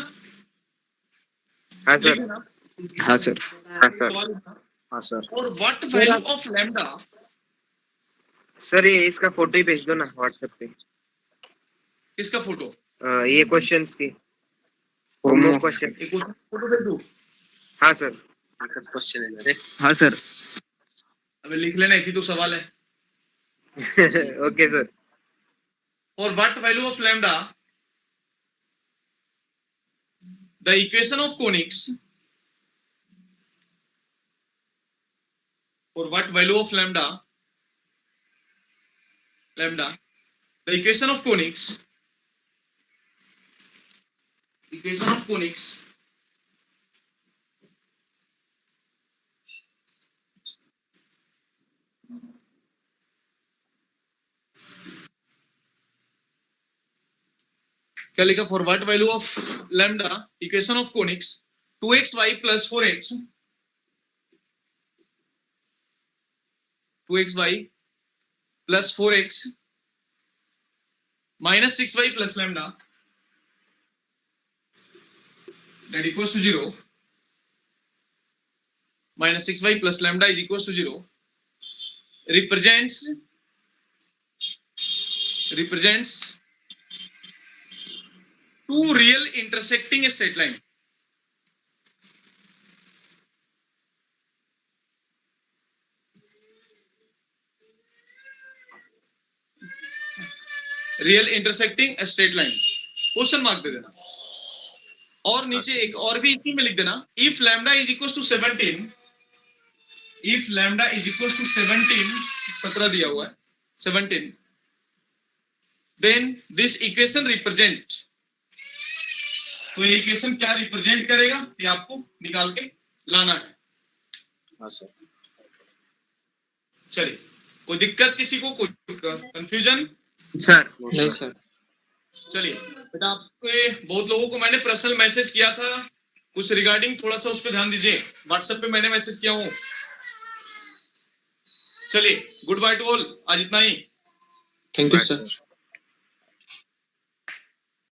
हाँ लिख सर। लेना। हाँ सर। हाँ सर। हाँ सर। और what value of lambda, sir ये इसका फोटो ही भेज दो ना व्हाट्सएप पे, किसका फोटो, ये क्वेश्चंस की होमवर्क क्वेश्चन। एक फोटो दे दूं, हाँ सर। क्वेश्चन है मेरे। हाँ सर अबे लिख लेना, एक ही तो सवाल है। Okay sir. और what value of lambda, the equation of conics, और what value of lambda, the equation of conics equation of conics क्या लिखा? For what value of lambda equation of conics 2xy plus 4x 2xy plus 4x minus 6y plus lambda that equals to 0 minus 6y plus lambda is equals to 0 represents two real intersecting straight line. Real intersecting straight line, question mark दे देना और नीचे एक और भी इसी में लिख देना, if lambda is equal to 17, if lambda is equal to 17 दिया हुआ है 17, देन दिस इक्वेशन रिप्रेजेंट, तो ये इक्वेशन क्या रिप्रेजेंट करेगा ये आपको निकाल के लाना है। हाँ सर। चलिए, कोई दिक्कत किसी को, कोई कंफ्यूजन? सर नहीं सर। चलिए बेटा, आपके बहुत लोगों को मैंने पर्सनल मैसेज किया था कुछ रिगार्डिंग, थोड़ा सा उस पर ध्यान दीजिए, व्हाट्सएप पे मैंने मैसेज किया हूँ। चलिए, गुड बाय टू ऑल, आज इतना ही। Thank you Bye, sir. sir.